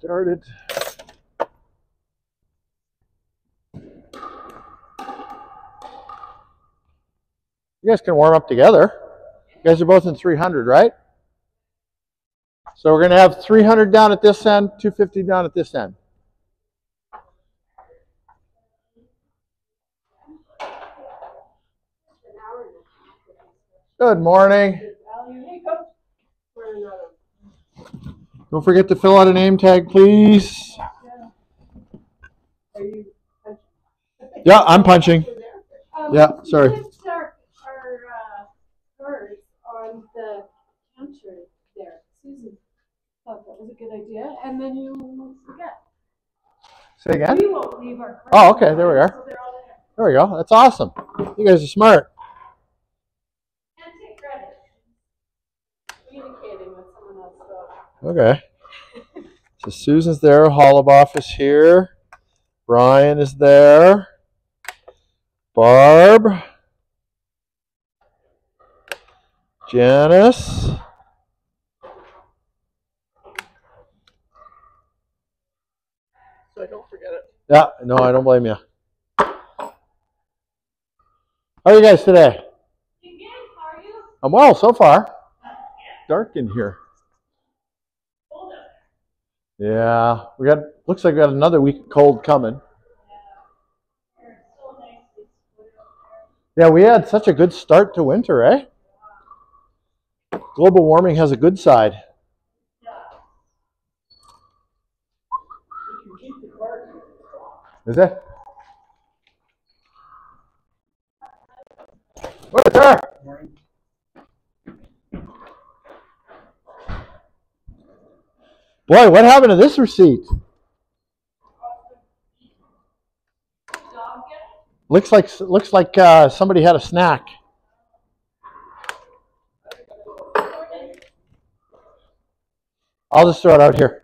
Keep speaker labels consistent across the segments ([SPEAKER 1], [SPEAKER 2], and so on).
[SPEAKER 1] started. You guys can warm up together. You guys are both in 300, right? So we're going to have 300 down at this end, 250 down at this end. Good morning. Don't forget to fill out a name tag, please. Yeah, I'm punching. Yeah, sorry.
[SPEAKER 2] We put our cards on the counter there. Susan thought that was a good idea, and then you forget.
[SPEAKER 1] Say again?
[SPEAKER 2] We won't leave our cards.
[SPEAKER 1] Oh, okay, there we are.
[SPEAKER 2] So they're all there.
[SPEAKER 1] There we go. That's awesome. You guys are smart.
[SPEAKER 2] And take credit. Communicating with someone else. So.
[SPEAKER 1] Okay. So Susan's there. Hollaboff is here. Brian is there. Barb. Janice. So I don't forget it. Yeah, no, I don't blame you. How are you guys today?
[SPEAKER 2] You good? How are you?
[SPEAKER 1] I'm well so far. Dark in here.
[SPEAKER 2] Cold up.
[SPEAKER 1] Yeah, looks like we got another week of cold coming. Yeah, we had such a good start to winter, eh? Global warming has a good side. Is it? What is there? Boy, what happened to this receipt? Looks like somebody had a snack. I'll just throw it out here.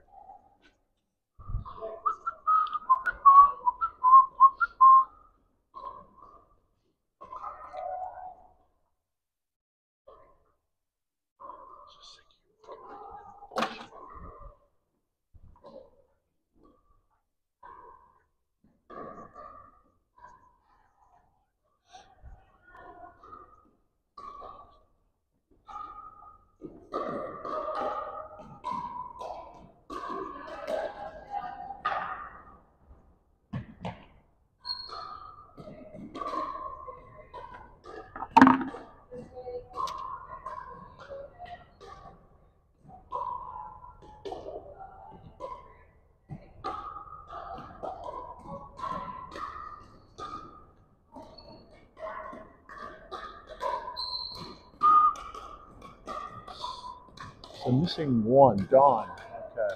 [SPEAKER 1] So missing one, Dawn. Okay.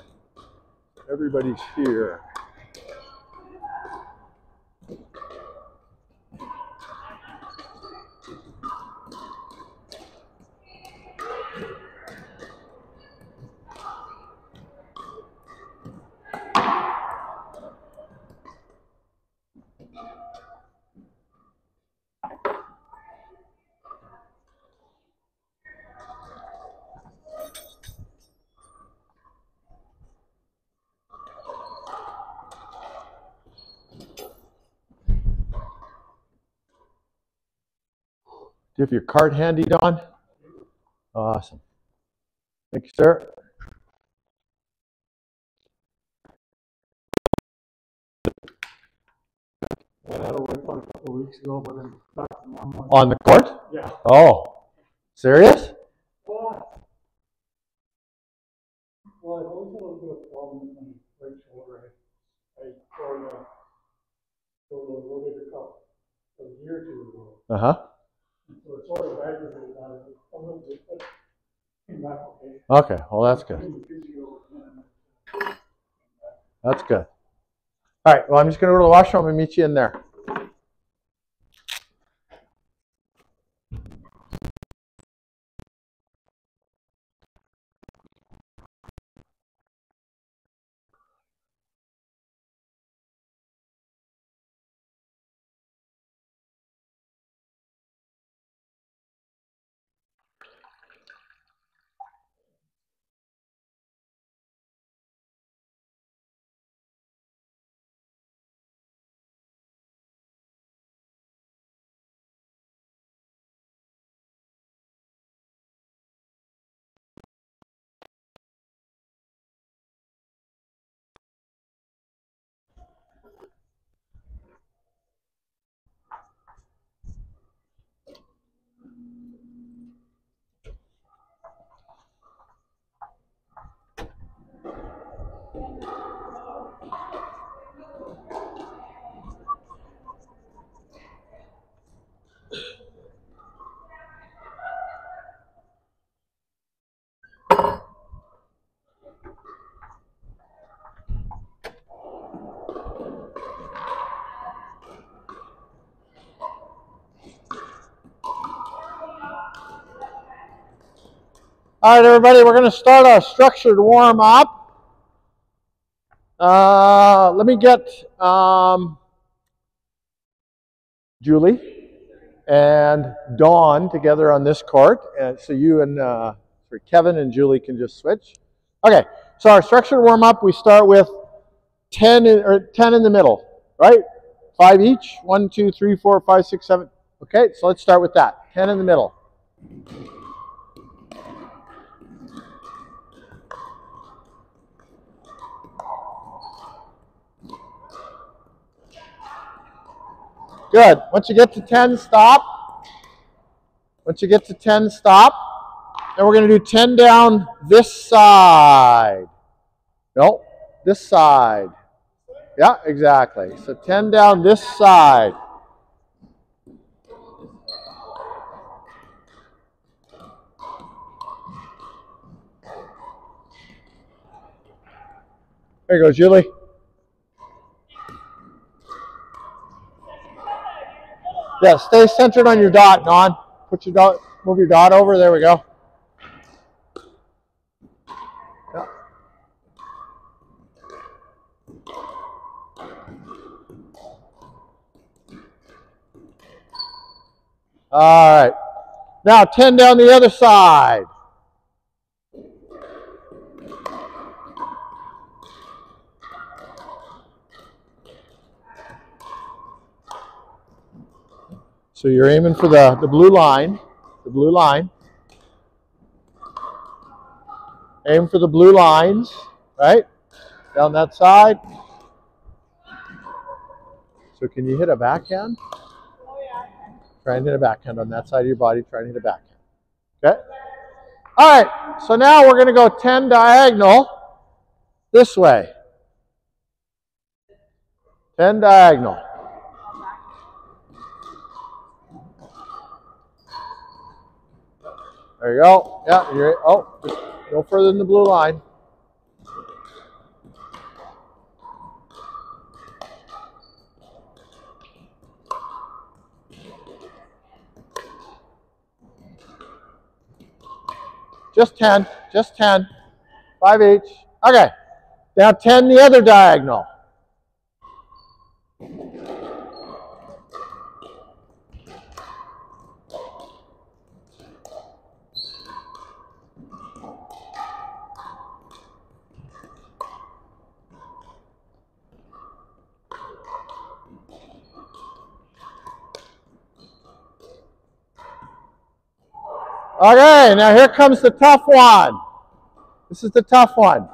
[SPEAKER 1] Everybody's here. Do you have your card handy, Dawn? Awesome. Thank you, sir. On the court?
[SPEAKER 3] Yeah.
[SPEAKER 1] Oh, serious?
[SPEAKER 3] Well, I've always had a little bit of problem with my right shoulder. I tore the rotator cuff a year or two ago.
[SPEAKER 1] Uh-huh.
[SPEAKER 3] So it's sort of aggravated on it a little bit, but came back okay.
[SPEAKER 1] Okay, well that's good. That's good. All right, well I'm just going to go to the washroom and meet you in there. All right, everybody, we're going to start our structured warm up. Let me get Julie and Dawn together on this court, and so you and Kevin and Julie can just switch. Okay, so our structured warm up, we start with 10 in the middle, right? 5 each. 1, 2, 3, 4, 5, 6, 7. Okay, so let's start with that. 10 in the middle. Good. Once you get to 10, stop. Once you get to 10, stop. Then we're going to do 10 down this side. No, this side. Yeah, exactly. So 10 down this side. There you go, Julie. Yeah, stay centered on your dot, Dawn. Put your dot, move your dot over. There we go. Yeah. All right. Now 10 down the other side. So you're aiming for the blue line. The blue line. Aim for the blue lines, right? Down that side. So can you hit a backhand?
[SPEAKER 2] Oh, yeah.
[SPEAKER 1] Try and hit a backhand on that side of your body. Try and hit a backhand. Okay? All right. So now we're going to go 10 diagonal this way. 10 diagonal. There you go. Yeah, you're, oh, just go further than the blue line. Just 10, just 10. 5 each. Okay. Now 10 the other diagonal. Okay, now here comes the tough one. This is the tough one.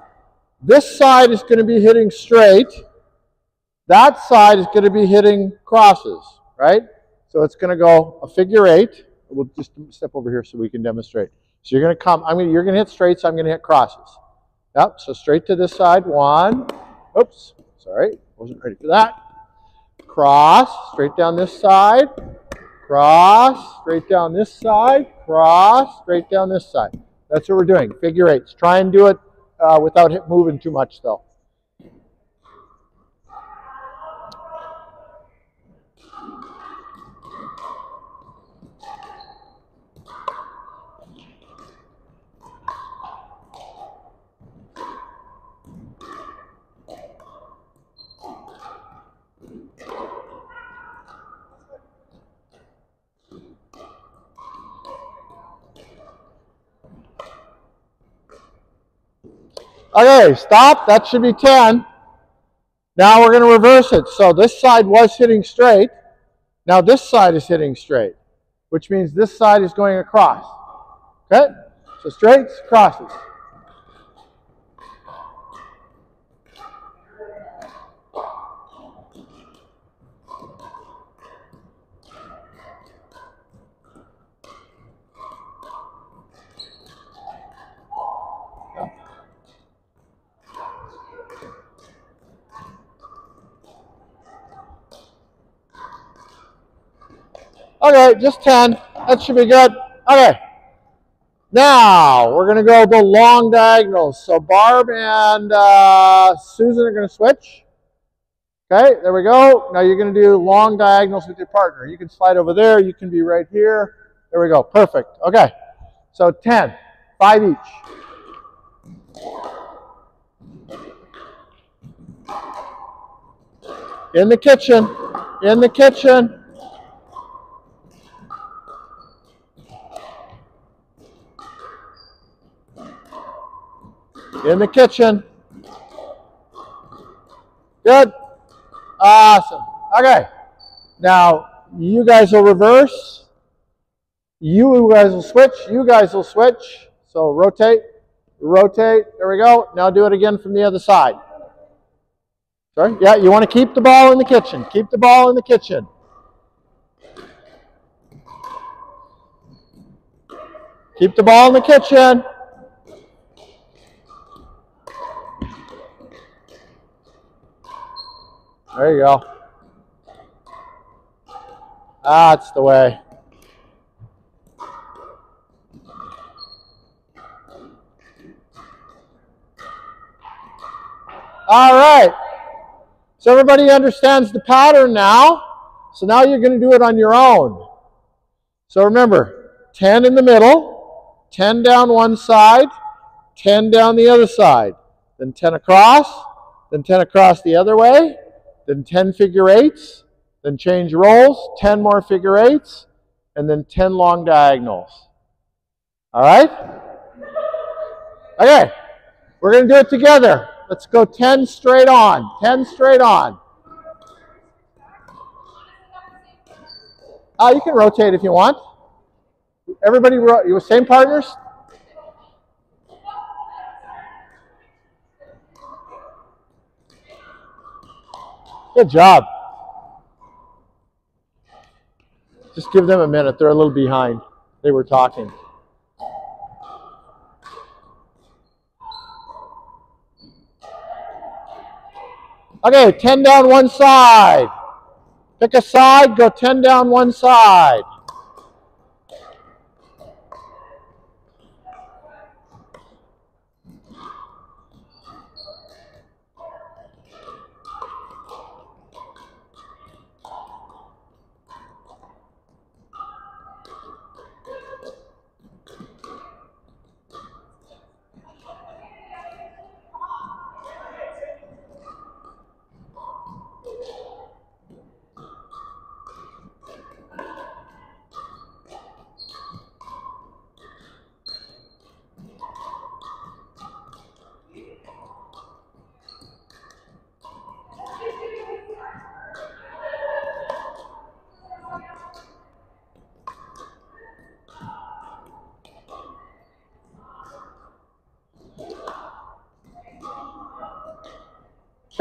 [SPEAKER 1] This side is going to be hitting straight. That side is going to be hitting crosses, right? So it's going to go a figure 8. We'll just step over here so we can demonstrate. So you're going to come, you're going to hit straight, so I'm going to hit crosses. Yep, so straight to this side, 1. Oops, sorry, wasn't ready for that. Cross, straight down this side. Cross, straight down this side, cross, straight down this side. That's what we're doing, figure 8s. Try and do it without it moving too much, though. Okay, stop. That should be 10. Now we're going to reverse it. So this side was hitting straight. Now this side is hitting straight, which means this side is going across. Okay? So straights, crosses. Okay, just 10. That should be good. Okay. Now, we're going to go the long diagonals. So Barb and Susan are going to switch. Okay, there we go. Now you're going to do long diagonals with your partner. You can slide over there. You can be right here. There we go. Perfect. Okay. So 10. 5 each. In the kitchen. In the kitchen. In the kitchen. Good. Awesome. Okay. Now, you guys will reverse. You guys will switch. You guys will switch. So rotate. Rotate. There we go. Now do it again from the other side. Sorry? Yeah, you want to keep the ball in the kitchen. Keep the ball in the kitchen. Keep the ball in the kitchen. There you go. That's the way. All right. So everybody understands the pattern now. So now you're going to do it on your own. So remember, 10 in the middle, 10 down one side, 10 down the other side, then 10 across, then 10 across the other way, then 10 figure eights, then change roles, 10 more figure eights, and then 10 long diagonals. All right? Okay, we're going to do it together. Let's go 10 straight on, 10 straight on. You can rotate if you want. Everybody, you same partners? Good job. Just give them a minute. They're a little behind. They were talking. Okay, 10 down one side. Pick a side, go 10 down one side.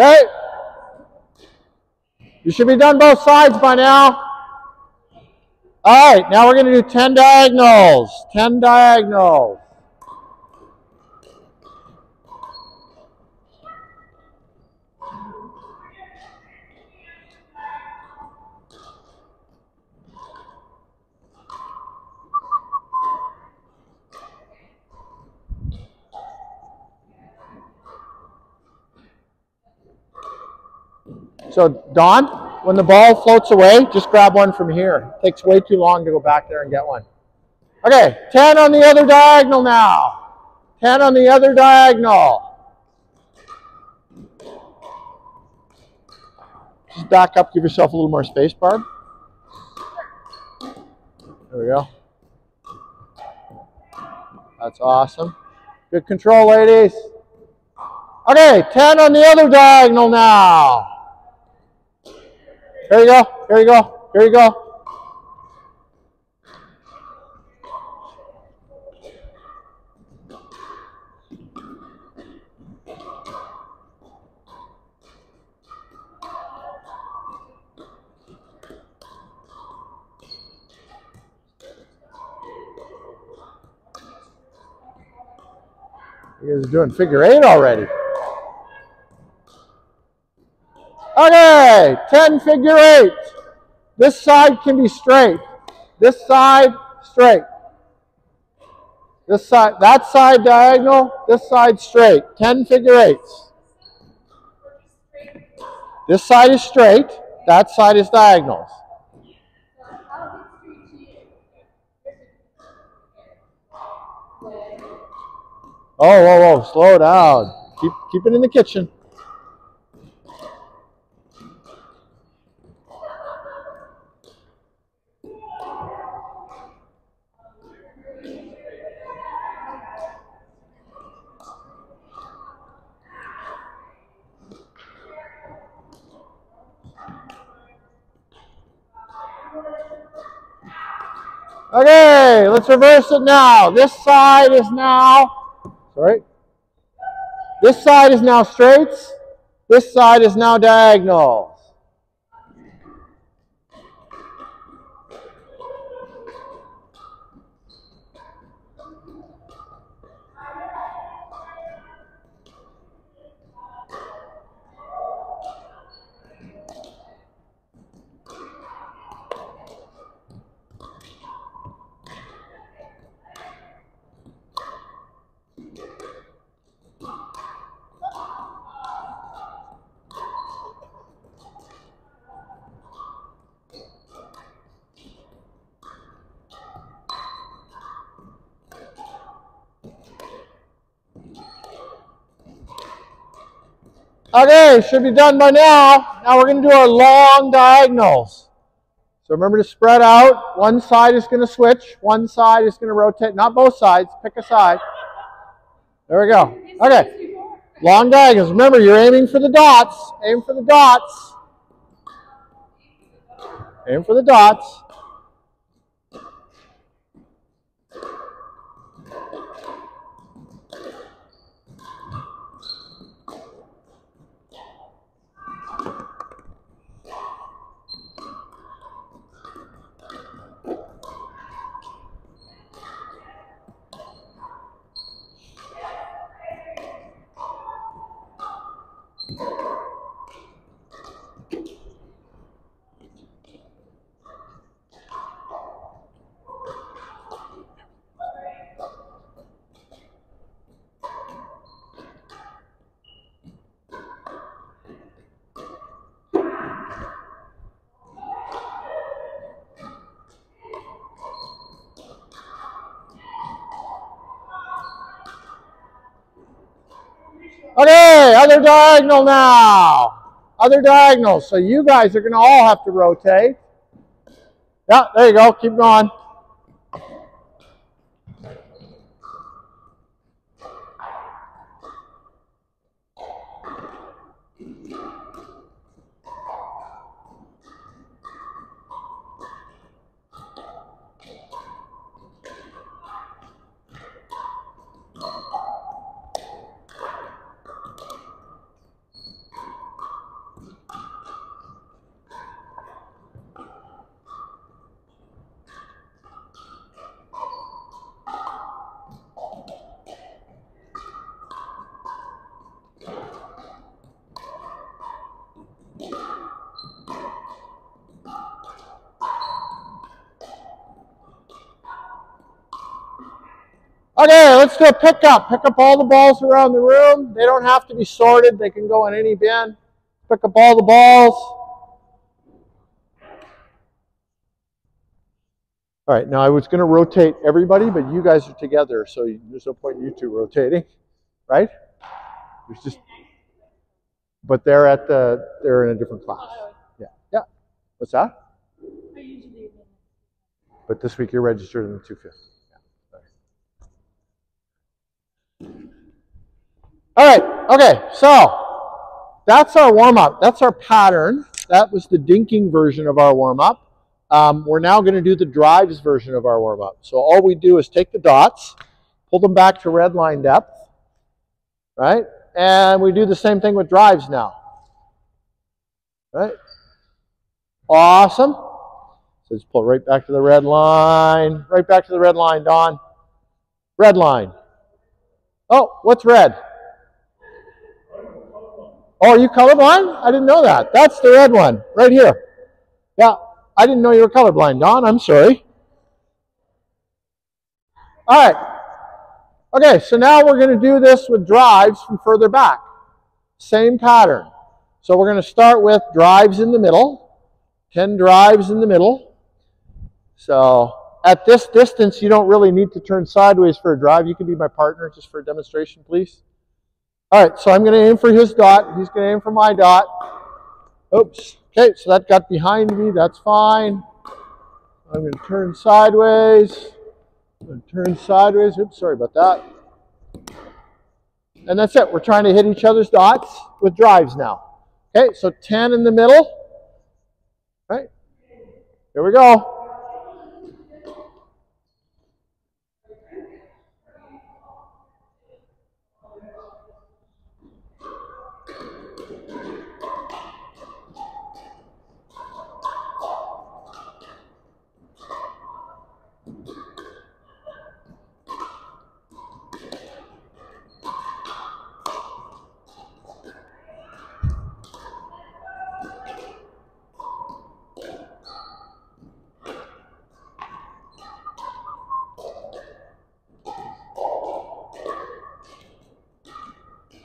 [SPEAKER 1] Okay. You should be done both sides by now. All right, now we're going to do 10 diagonals. 10 diagonals. So, Don, when the ball floats away, just grab one from here. It takes way too long to go back there and get one. Okay, 10 on the other diagonal now. 10 on the other diagonal. Just back up, give yourself a little more space, Barb. There we go. That's awesome. Good control, ladies. Okay, 10 on the other diagonal now. Here you go, here you go, here you go. You guys are doing figure eight already. Okay, 10 figure eight. This side can be straight. This side, straight. This side, that side diagonal, this side straight. 10 figure eights. This side is straight, that side is diagonals. Oh, whoa, whoa, slow down. Keep it in the kitchen. Okay, let's reverse it now. This side is now, sorry, this side is now straights. This side is now diagonals. Okay, should be done by now. Now we're going to do our long diagonals. So remember to spread out. One side is going to switch. One side is going to rotate. Not both sides. Pick a side. There we go. Okay. Long diagonals. Remember, you're aiming for the dots. Aim for the dots. Aim for the dots. Okay, other diagonal now. Other diagonal. So you guys are going to all have to rotate. Yeah, there you go. Keep going. Okay, let's do a pickup. Pick up all the balls around the room. They don't have to be sorted. They can go in any bin. Pick up all the balls. All right, now I was going to rotate everybody, but you guys are together, so there's no point in you two rotating, right? There's just, but they're in a different class. Yeah, yeah. What's that?
[SPEAKER 2] I usually do.
[SPEAKER 1] But this week you're registered in the 250. All right, okay, so that's our warm-up. That's our pattern. That was the dinking version of our warm-up. We're now going to do the drives version of our warm-up. So all we do is take the dots, pull them back to red line depth, right? And we do the same thing with drives now. Right? Awesome. So just pull right back to the red line. Right back to the red line, Don. Red line. Oh, what's red? Oh, are you colorblind? I didn't know that. That's the red one, right here. Yeah, I didn't know you were colorblind, Don. I'm sorry. All right. Okay, so now we're going to do this with drives from further back. Same pattern. So we're going to start with drives in the middle. 10 drives in the middle. So At this distance, you don't really need to turn sideways for a drive. You can be my partner just for a demonstration, please. All right, so I'm going to aim for his dot. He's going to aim for my dot. Oops. Okay, so that got behind me. That's fine. I'm going to turn sideways. I'm going to turn sideways. Oops, sorry about that. And that's it. We're trying to hit each other's dots with drives now. Okay, so 10 in the middle. All right, here we go.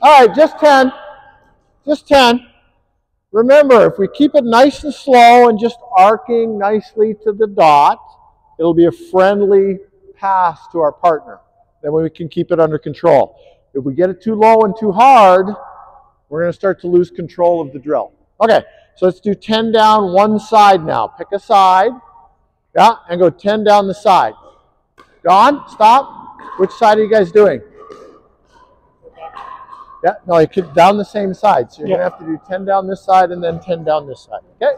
[SPEAKER 1] All right, just 10. Just 10. Remember, if we keep it nice and slow and just arcing nicely to the dot, it'll be a friendly pass to our partner. Then we can keep it under control. If we get it too low and too hard, we're going to start to lose control of the drill. Okay, so let's do 10 down one side now. Pick a side, yeah, and go 10 down the side. Don, stop. Which side are you guys doing? Yeah, no, you could down the same side. So you're going to have to do 10 down this side and then 10 down this side. Okay?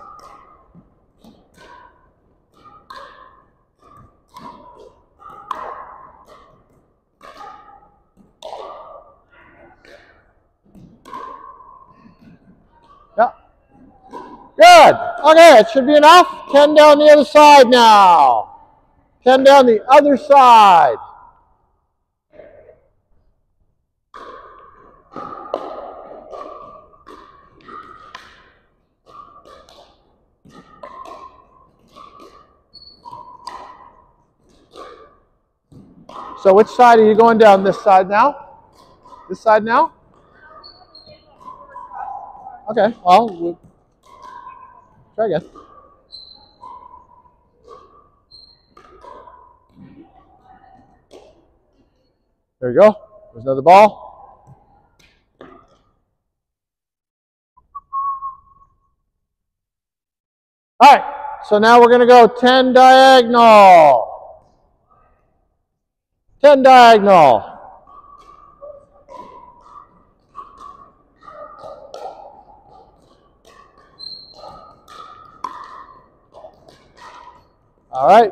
[SPEAKER 1] Yeah. Good. Okay, it should be enough. 10 down the other side now. 10 down the other side. So which side are you going down? This side now? This side now? Okay, well, we'll try again. There you go. There's another ball. All right, so now we're going to go 10 diagonal. 10 diagonal. All right.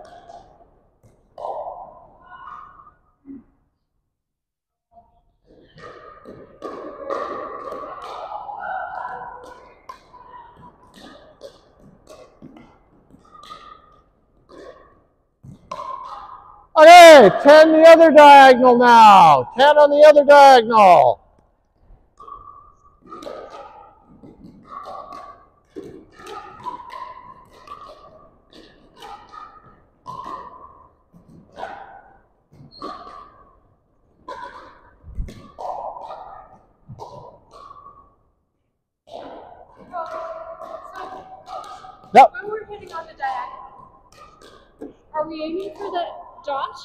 [SPEAKER 1] Okay, 10 the other diagonal now. 10 on the other diagonal. Yep.
[SPEAKER 2] When we're hitting on the diagonal, are we aiming for the dot?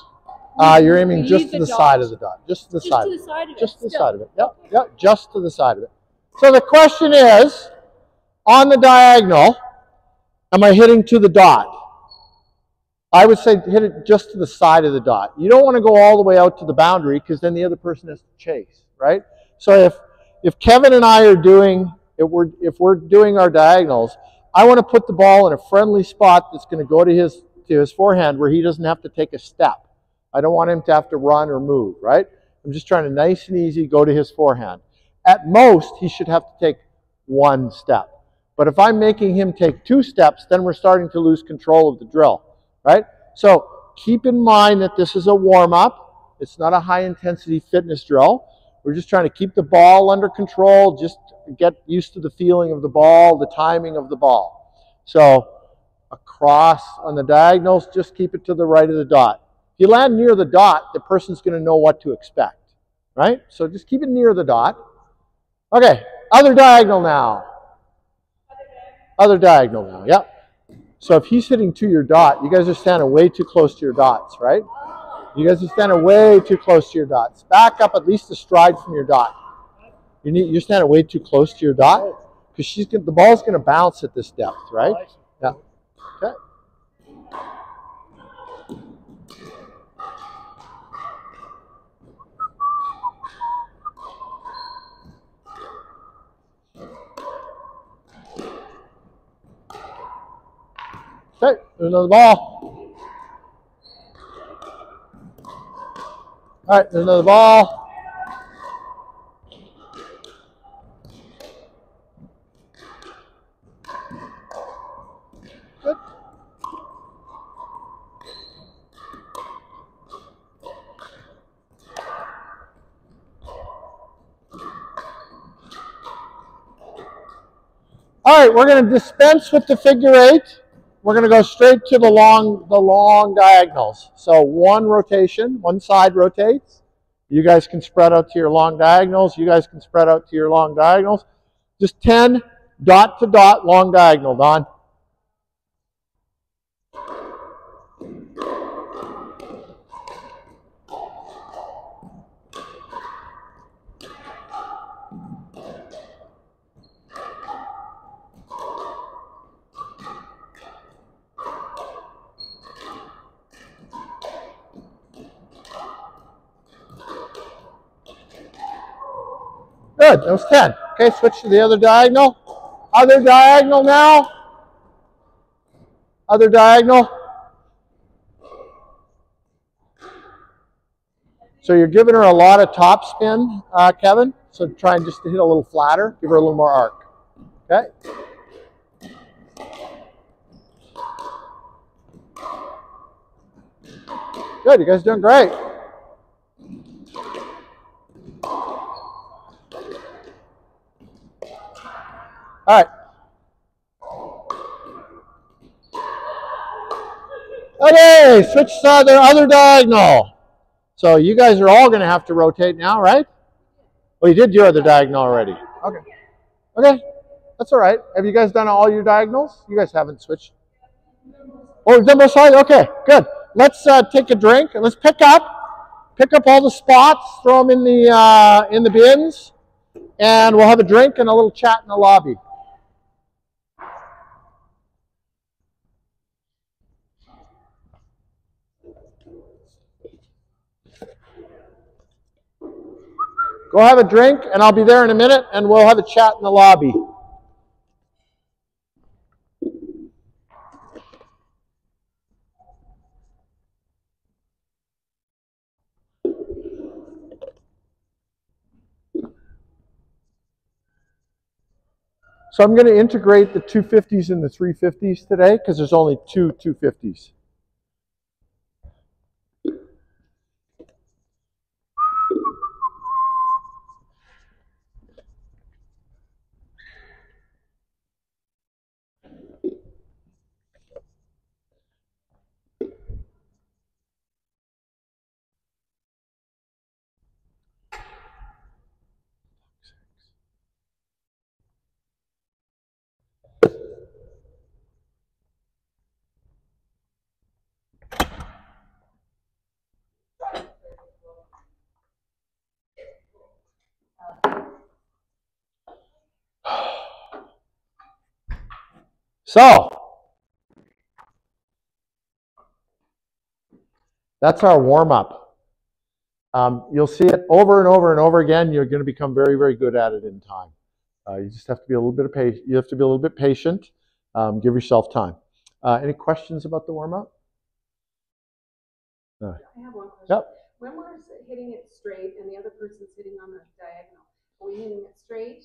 [SPEAKER 1] You're aiming just to the side of the dot. Just to the side.
[SPEAKER 2] Just to the side of it.
[SPEAKER 1] Just to the side of it. Yep. Yep. Just to the side of it. So the question is, on the diagonal, am I hitting to the dot? I would say hit it just to the side of the dot. You don't want to go all the way out to the boundary because then the other person has to chase, right? So if Kevin and I are doing, if we're doing our diagonals, I want to put the ball in a friendly spot that's going to go to his forehand where he doesn't have to take a step. I don't want him to have to run or move, right? I'm just trying to nice and easy go to his forehand. At most, he should have to take one step. But if I'm making him take 2 steps, then we're starting to lose control of the drill, right? So keep in mind that this is a warm-up. It's not a high-intensity fitness drill. We're just trying to keep the ball under control, just get used to the feeling of the ball, the timing of the ball. So across on the diagonals, just keep it to the right of the dot. If you land near the dot, the person's going to know what to expect, right? So just keep it near the dot. Okay, other diagonal now. Other diagonal now, yep. So if he's hitting to your dot, you guys are standing way too close to your dots, right? You guys are standing way too close to your dots. Back up at least a stride from your dot. You're standing way too close to your dot because the ball's going to bounce at this depth, right? Yeah. Okay. Okay, there's another ball. All right, there's another ball. Good. All right, we're going to dispense with the figure eight. We're going to go straight to the long diagonals. So one rotation, one side rotates. You guys can spread out to your long diagonals. You guys can spread out to your long diagonals. Just 10 dot to dot long diagonal, Don. Good, that was 10. Okay, switch to the other diagonal. Other diagonal now. Other diagonal. So you're giving her a lot of top spin, Kevin. So try and just to hit a little flatter. Give her a little more arc. Okay. Good, you guys are doing great. All right. Okay, switch to the other diagonal. So you guys are all going to have to rotate now, right? Well, you did your other diagonal already. Okay. Okay, that's all right. Have you guys done all your diagonals? You guys haven't switched. Oh, you've done both sides? Okay, good. Let's take a drink and let's pick up all the spots, throw them in the bins, and we'll have a drink and a little chat in the lobby. Go have a drink, and I'll be there in a minute, and we'll have a chat in the lobby. So I'm going to integrate the 250s and the 350s today because there's only two 250s. So that's our warm-up. You'll see it over and over and over again. You're going to become very, very good at it in time. You just have to be a little bit patient. You have to be a little bit patient. Give yourself time. Any questions about the warm-up?
[SPEAKER 2] I have one question.
[SPEAKER 1] Yep.
[SPEAKER 2] When we're hitting it straight and the other person's hitting on the diagonal, are we hitting it straight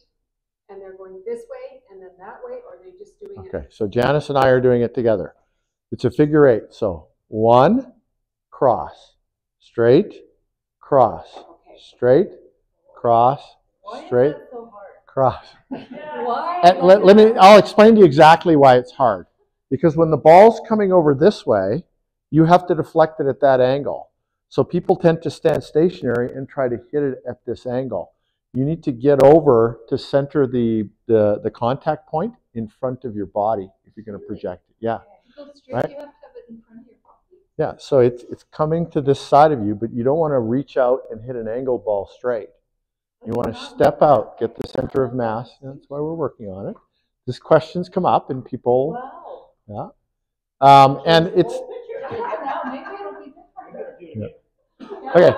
[SPEAKER 2] and they're going this way and then that way, or are they just doing it?
[SPEAKER 1] Okay, so Janice and I are doing it together. It's a figure eight. So 1, cross, straight, cross, straight, cross, straight, cross.
[SPEAKER 2] Why?
[SPEAKER 1] And I'll explain to you exactly why it's hard. Because when the ball's coming over this way, you have to deflect it at that angle. So people tend to stand stationary and try to hit it at this angle. You need to get over to center the contact point in front of your body if you're going to project it. Yeah.
[SPEAKER 2] go straight,
[SPEAKER 1] right?
[SPEAKER 2] you have to have it in front of your body.
[SPEAKER 1] Yeah, so it's coming to this side of you, but you don't want to reach out and hit an angled ball straight. You want to step out, get the center of mass. That's why we're working on it. These questions come up and people,
[SPEAKER 2] Wow.
[SPEAKER 1] yeah. And it's,
[SPEAKER 2] Now maybe it'll be different.
[SPEAKER 1] yeah. Okay.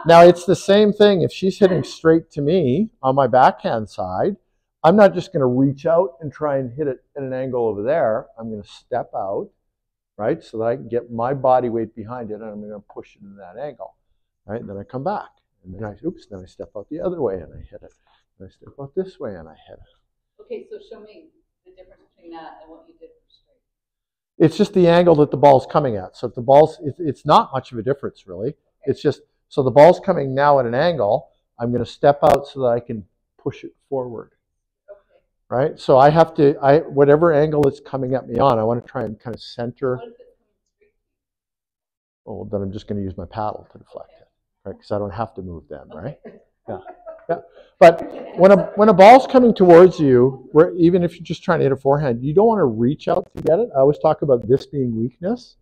[SPEAKER 1] Now it's the same thing. If she's hitting straight to me on my backhand side, I'm not just going to reach out and try and hit it at an angle over there. I'm going to step out, right, so that I can get my body weight behind it, and I'm going to push it into that angle, right? And then I come back, and then then I step out the other way and I hit it. And I step out this way and I hit it.
[SPEAKER 2] Okay, so show me the difference between that and what you did for straight.
[SPEAKER 1] It's just the angle that the ball's coming at. So if the ball's, it's not much of a difference really. It's just, so the ball's coming now at an angle, I'm going to step out so that I can push it forward.
[SPEAKER 2] Okay.
[SPEAKER 1] Right? So I have to, whatever angle it's coming at me on, I want to try and kind of center.
[SPEAKER 2] What if it's coming straight?
[SPEAKER 1] Well, then I'm just going to use my paddle to deflect it, right? Because I don't have to move then, right? Yeah, yeah. But when a ball's coming towards you, even if you're just trying to hit a forehand, you don't want to reach out to get it. I always talk about this being weakness,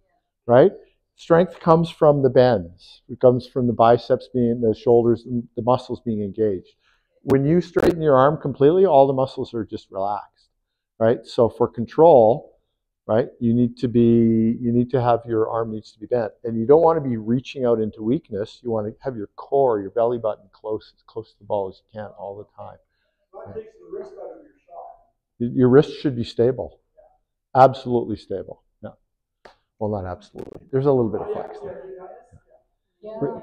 [SPEAKER 1] right? Strength comes from the bends. It comes from the biceps being, the shoulders, the muscles being engaged. When you straighten your arm completely, all the muscles are just relaxed, right? So for control, right, you need to have your arm needs to be bent, and you don't want to be reaching out into weakness. You want to have your core, your belly button as close to the ball as you can all the time.
[SPEAKER 3] That takes the wrist out of your shot.
[SPEAKER 1] Your wrist should be stable, absolutely stable. Yeah. Well, not absolutely. There's a little bit of flex there.
[SPEAKER 2] Yeah.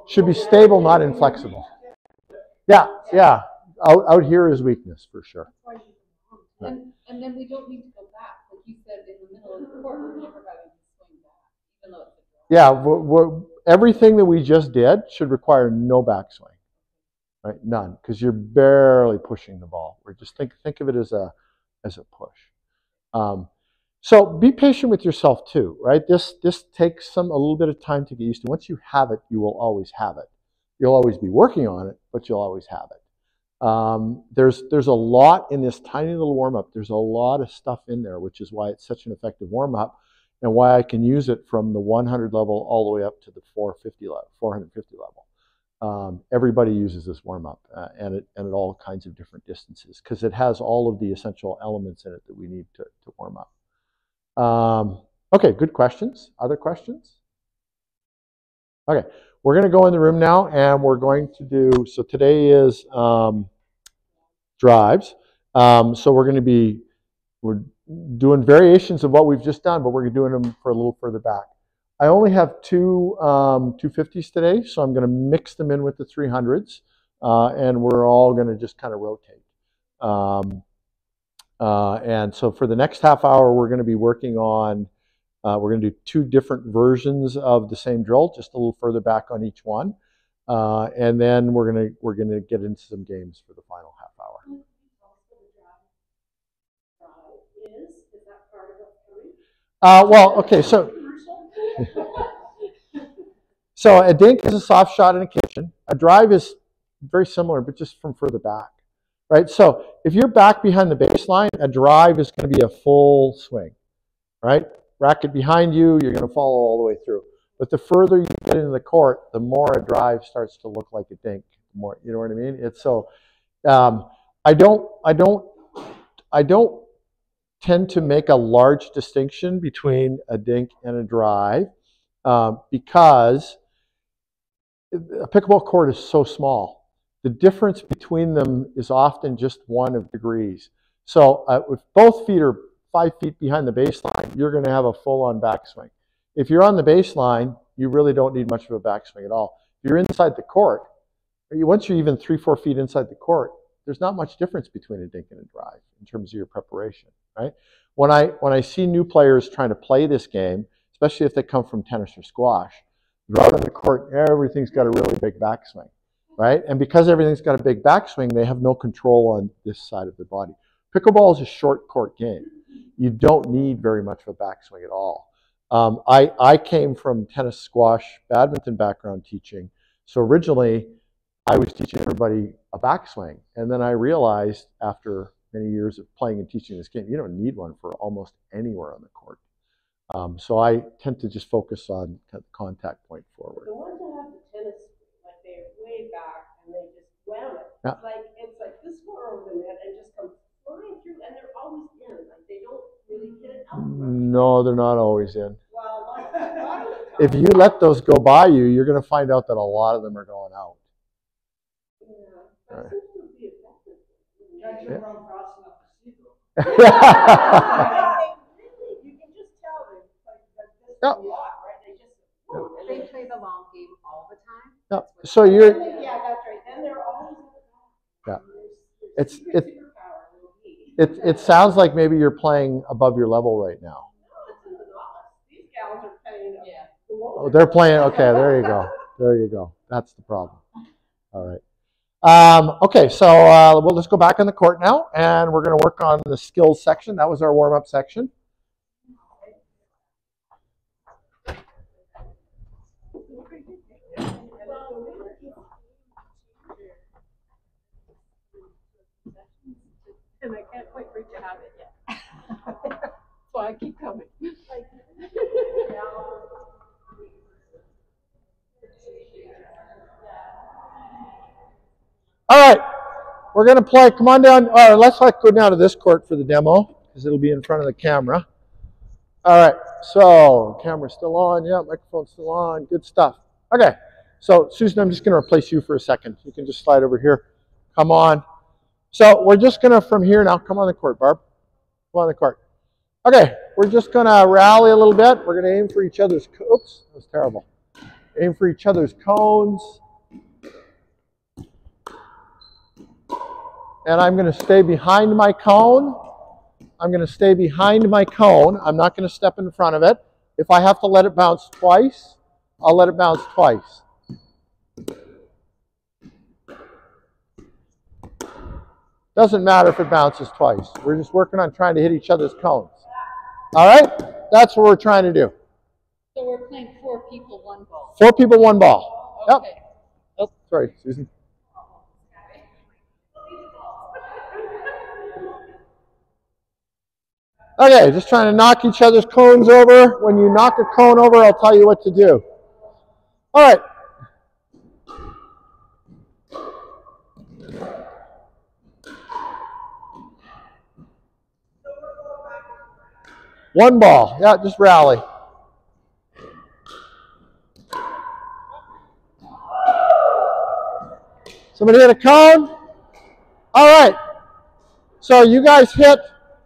[SPEAKER 1] Should be stable, not inflexible. Yeah, yeah. Out here is weakness for sure.
[SPEAKER 2] Right. And then we don't need to go back. Like you said, in the middle of the court, we're never having to swing back, even though it's a draw.
[SPEAKER 1] Yeah, everything that we just did should require no backswing, right? None, because you're barely pushing the ball. We're just think of it as a push. So be patient with yourself too, right? This takes a little bit of time to get used to. Once you have it, you will always have it. You'll always be working on it, but you'll always have it. There's a lot in this tiny little warm-up. There's a lot of stuff in there, which is why it's such an effective warm-up, and why I can use it from the 100 level all the way up to the 450 level. Everybody uses this warm-up, and at all kinds of different distances, because it has all of the essential elements in it that we need to warm up. Okay, good questions. Other questions? Okay, we're going to go in the room now, and we're going to do, so today is drives. So we're doing variations of what we've just done, but we're doing them for a little further back. I only have two 250s today, so I'm going to mix them in with the 300s, and we're all going to just kind of rotate. And so for the next half hour, we're going to be working on, we're going to do two different versions of the same drill, just a little further back on each one. And then we're gonna get into some games for the final half hour.
[SPEAKER 2] Is that part of what's coming?
[SPEAKER 1] Well, okay, so a dink is a soft shot in a kitchen. A drive is very similar, but just from further back, right? So if you're back behind the baseline, a drive is going to be a full swing, right? Racket behind you, you're going to follow all the way through. But the further you get into the court, the more a drive starts to look like a dink. More, you know what I mean? It's so. I don't tend to make a large distinction between a dink and a drive because a pickleball court is so small. The difference between them is often just 1 of degrees. So if both feet are 5 feet behind the baseline, you're going to have a full-on backswing. If you're on the baseline, you really don't need much of a backswing at all. If you're inside the court, once you're even 3-4 feet inside the court, there's not much difference between a dink and a drive in terms of your preparation, right? When I see new players trying to play this game, especially if they come from tennis or squash, they're out on the court, everything's got a really big backswing, right? And because everything's got a big backswing, they have no control on this side of their body. Pickleball is a short court game. You don't need very much of a backswing at all. I came from tennis, squash, badminton background teaching. So originally, I was teaching everybody a backswing. And then I realized after many years of playing and teaching this game, you don't need one for almost anywhere on the court. So I tend to just focus on the contact point forward.
[SPEAKER 4] The ones that have the tennis, like they're way back and they just wham it.
[SPEAKER 1] Yeah.
[SPEAKER 4] It's like this far over the net and just comes flying through, and they're always in. Like they don't really hit it out.
[SPEAKER 1] No, they're not always in.
[SPEAKER 4] Well, a lot of the time.
[SPEAKER 1] If you let those go by you, you're going to find out that a lot of them are going out.
[SPEAKER 4] Yeah, that
[SPEAKER 1] Right.
[SPEAKER 4] seems to be effective.
[SPEAKER 3] Can't turn around fast enough to see them.
[SPEAKER 4] You can just tell they're like this
[SPEAKER 1] Yeah.
[SPEAKER 4] a lot, right? They just and
[SPEAKER 2] They play the long game all the time.
[SPEAKER 1] Yeah. So you're.
[SPEAKER 4] yeah, that's right. And they're always at the back.
[SPEAKER 1] Yeah.
[SPEAKER 4] There's
[SPEAKER 1] It's
[SPEAKER 4] superpower will be.
[SPEAKER 1] it sounds like maybe you're playing above your level right now.
[SPEAKER 4] No, it's in the novice. These gals are playing.
[SPEAKER 2] Yeah.
[SPEAKER 1] Oh, they're playing. Okay, there you go. There you go. That's the problem. All right. Okay, so we'll just go back on the court now, and we're going to work on the skills section. That was our warm-up section.
[SPEAKER 2] And I can't wait for you to have it yet. So I keep coming.
[SPEAKER 1] All right, we're going to play. Come on down. Let's go down to this court for the demo because it'll be in front of the camera. All right, so camera's still on. Yeah, microphone's still on. Good stuff. Okay, so Susan, I'm just going to replace you for a second. You can just slide over here. Come on. So we're just going to, from here now, come on the court, Barb. Come on the court. Okay, we're just going to rally a little bit. We're going to aim for each other's, oops, that was terrible. Aim for each other's cones. And I'm going to stay behind my cone. I'm going to stay behind my cone. I'm not going to step in front of it. If I have to let it bounce twice, I'll let it bounce twice. Doesn't matter if it bounces twice. We're just working on trying to hit each other's cones. All right? That's what we're trying to do.
[SPEAKER 2] So we're playing 4 people, 1 ball.
[SPEAKER 1] 4 people, 1 ball.
[SPEAKER 2] Okay.
[SPEAKER 1] Yep. Oh, sorry, Susan. Okay, just trying to knock each other's cones over. When you knock a cone over, I'll tell you what to do. All right. One ball. Yeah, just rally. Somebody hit a cone? All right. So you guys hit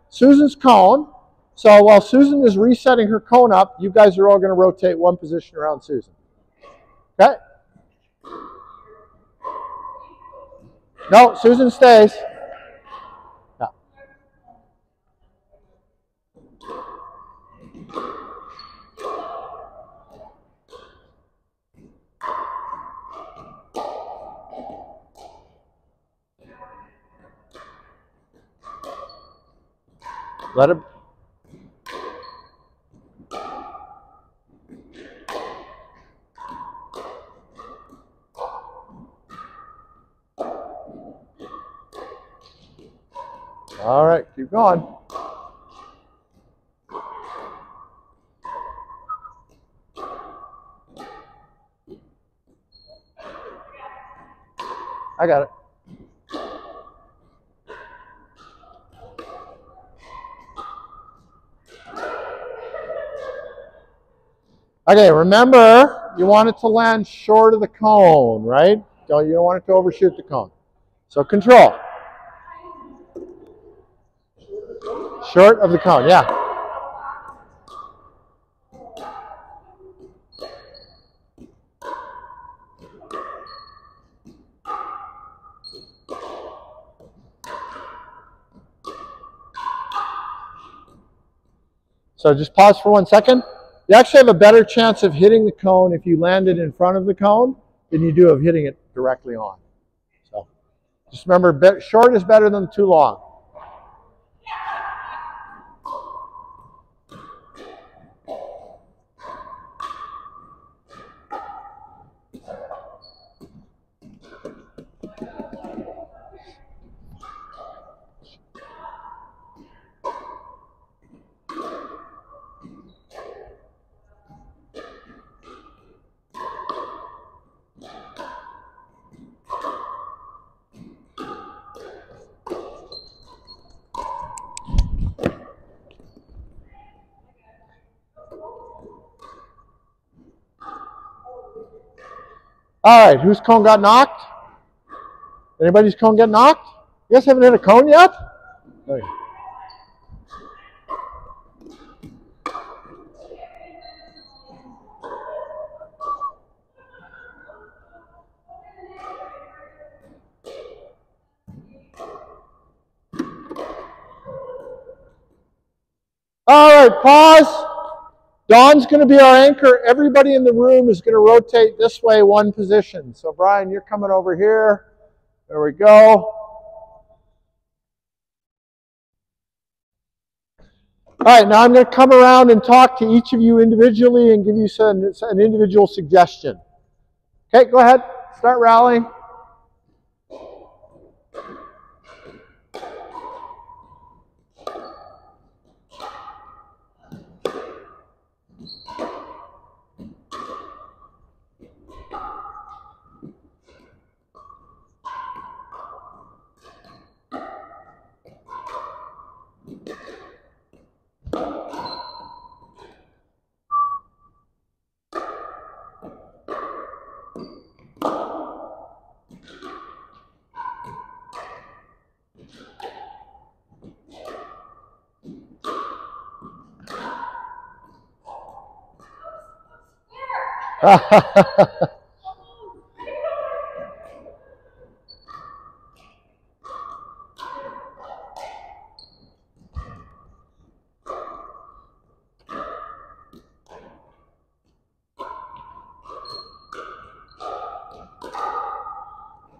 [SPEAKER 1] Susan's cone. So while Susan is resetting her cone up, you guys are all going to rotate 1 position around Susan. Okay? No, Susan stays. Yeah. Let it. All right, keep going. I got it. Okay, remember, you want it to land short of the cone, right? You don't want it to overshoot the cone. So control. Short of the cone, yeah. So just pause for 1 second. You actually have a better chance of hitting the cone if you land it in front of the cone than you do of hitting it directly on. So just remember, short is better than too long. All right, whose cone got knocked? Anybody's cone get knocked? You guys haven't hit a cone yet? Okay. All right, pause. Dawn's going to be our anchor. Everybody in the room is going to rotate this way one position. So Brian, you're coming over here. There we go. All right, now I'm going to come around and talk to each of you individually and give you an individual suggestion. Okay, go ahead. Start rallying.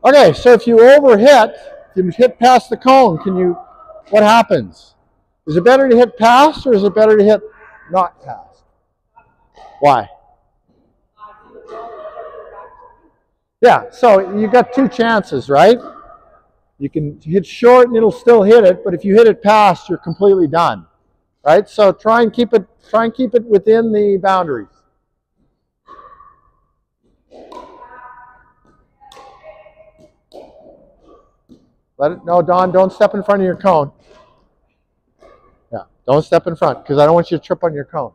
[SPEAKER 1] Okay, so if you overhit, if you hit past the cone, what happens? Is it better to hit past or is it better to hit not past? Why? Yeah, so you got two chances, right? You can hit short and it'll still hit it, but if you hit it past, you're completely done. Right? So try and keep it within the boundaries. No, Don, don't step in front of your cone. Yeah, don't step in front because I don't want you to trip on your cone.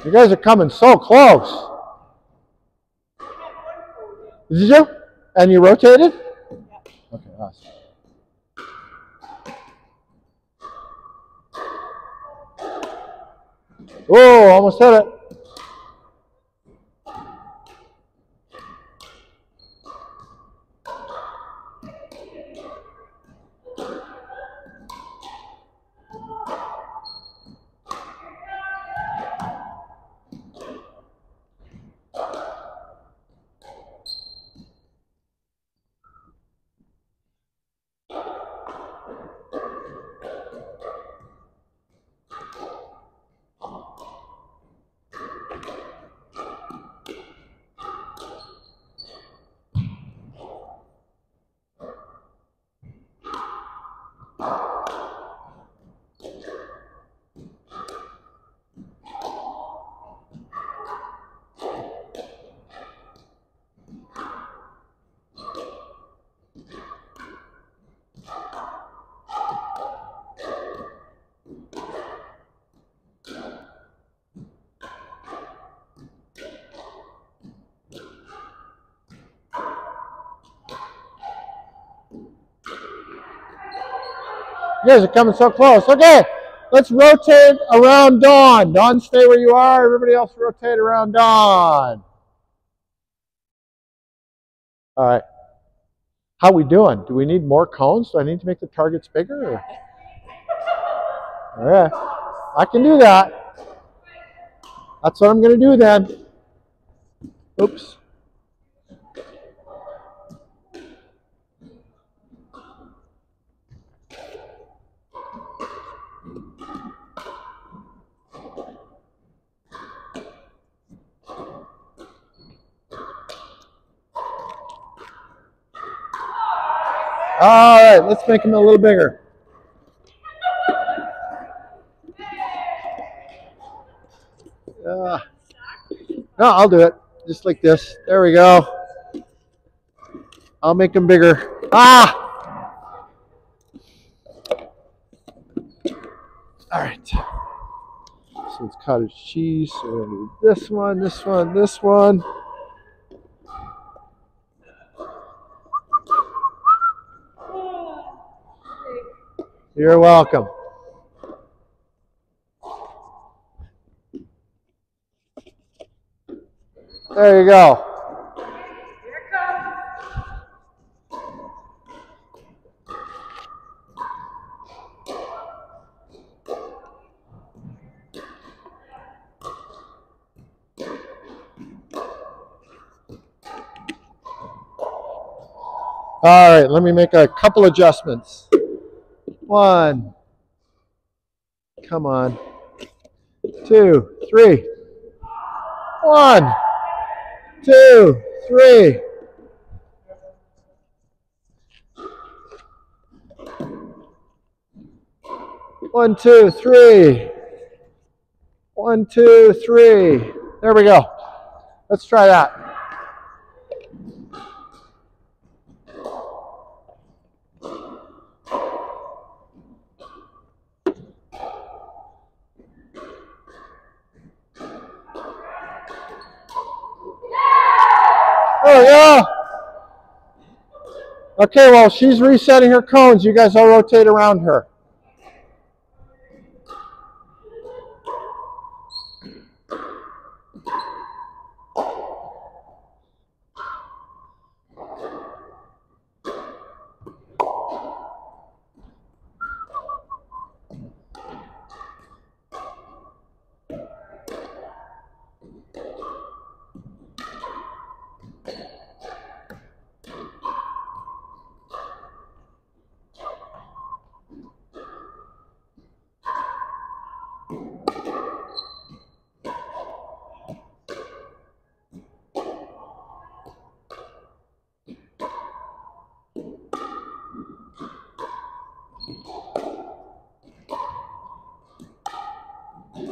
[SPEAKER 1] You guys are coming so close. Did you? And you rotated? Okay, awesome. Oh, almost hit it. You guys are coming so close. Okay, let's rotate around Dawn. Dawn, stay where you are. Everybody else rotate around Dawn. All right. How we doing? Do we need more cones? Do I need to make the targets bigger? Or? All right. I can do that. That's what I'm going to do then. Oops. All right, let's make them a little bigger. No, I'll do it. Just like this. There we go. I'll make them bigger. Ah! All right. So it's cottage cheese. So we're going to do this one, this one, this one. You're welcome. There you go. All right, let me make a couple adjustments. One. Come on. 2, 3. 1, 2, 3. One, two, three. 1, 2, 3. There we go. Let's try that. There we go. Okay, well, she's resetting her cones. You guys all rotate around her.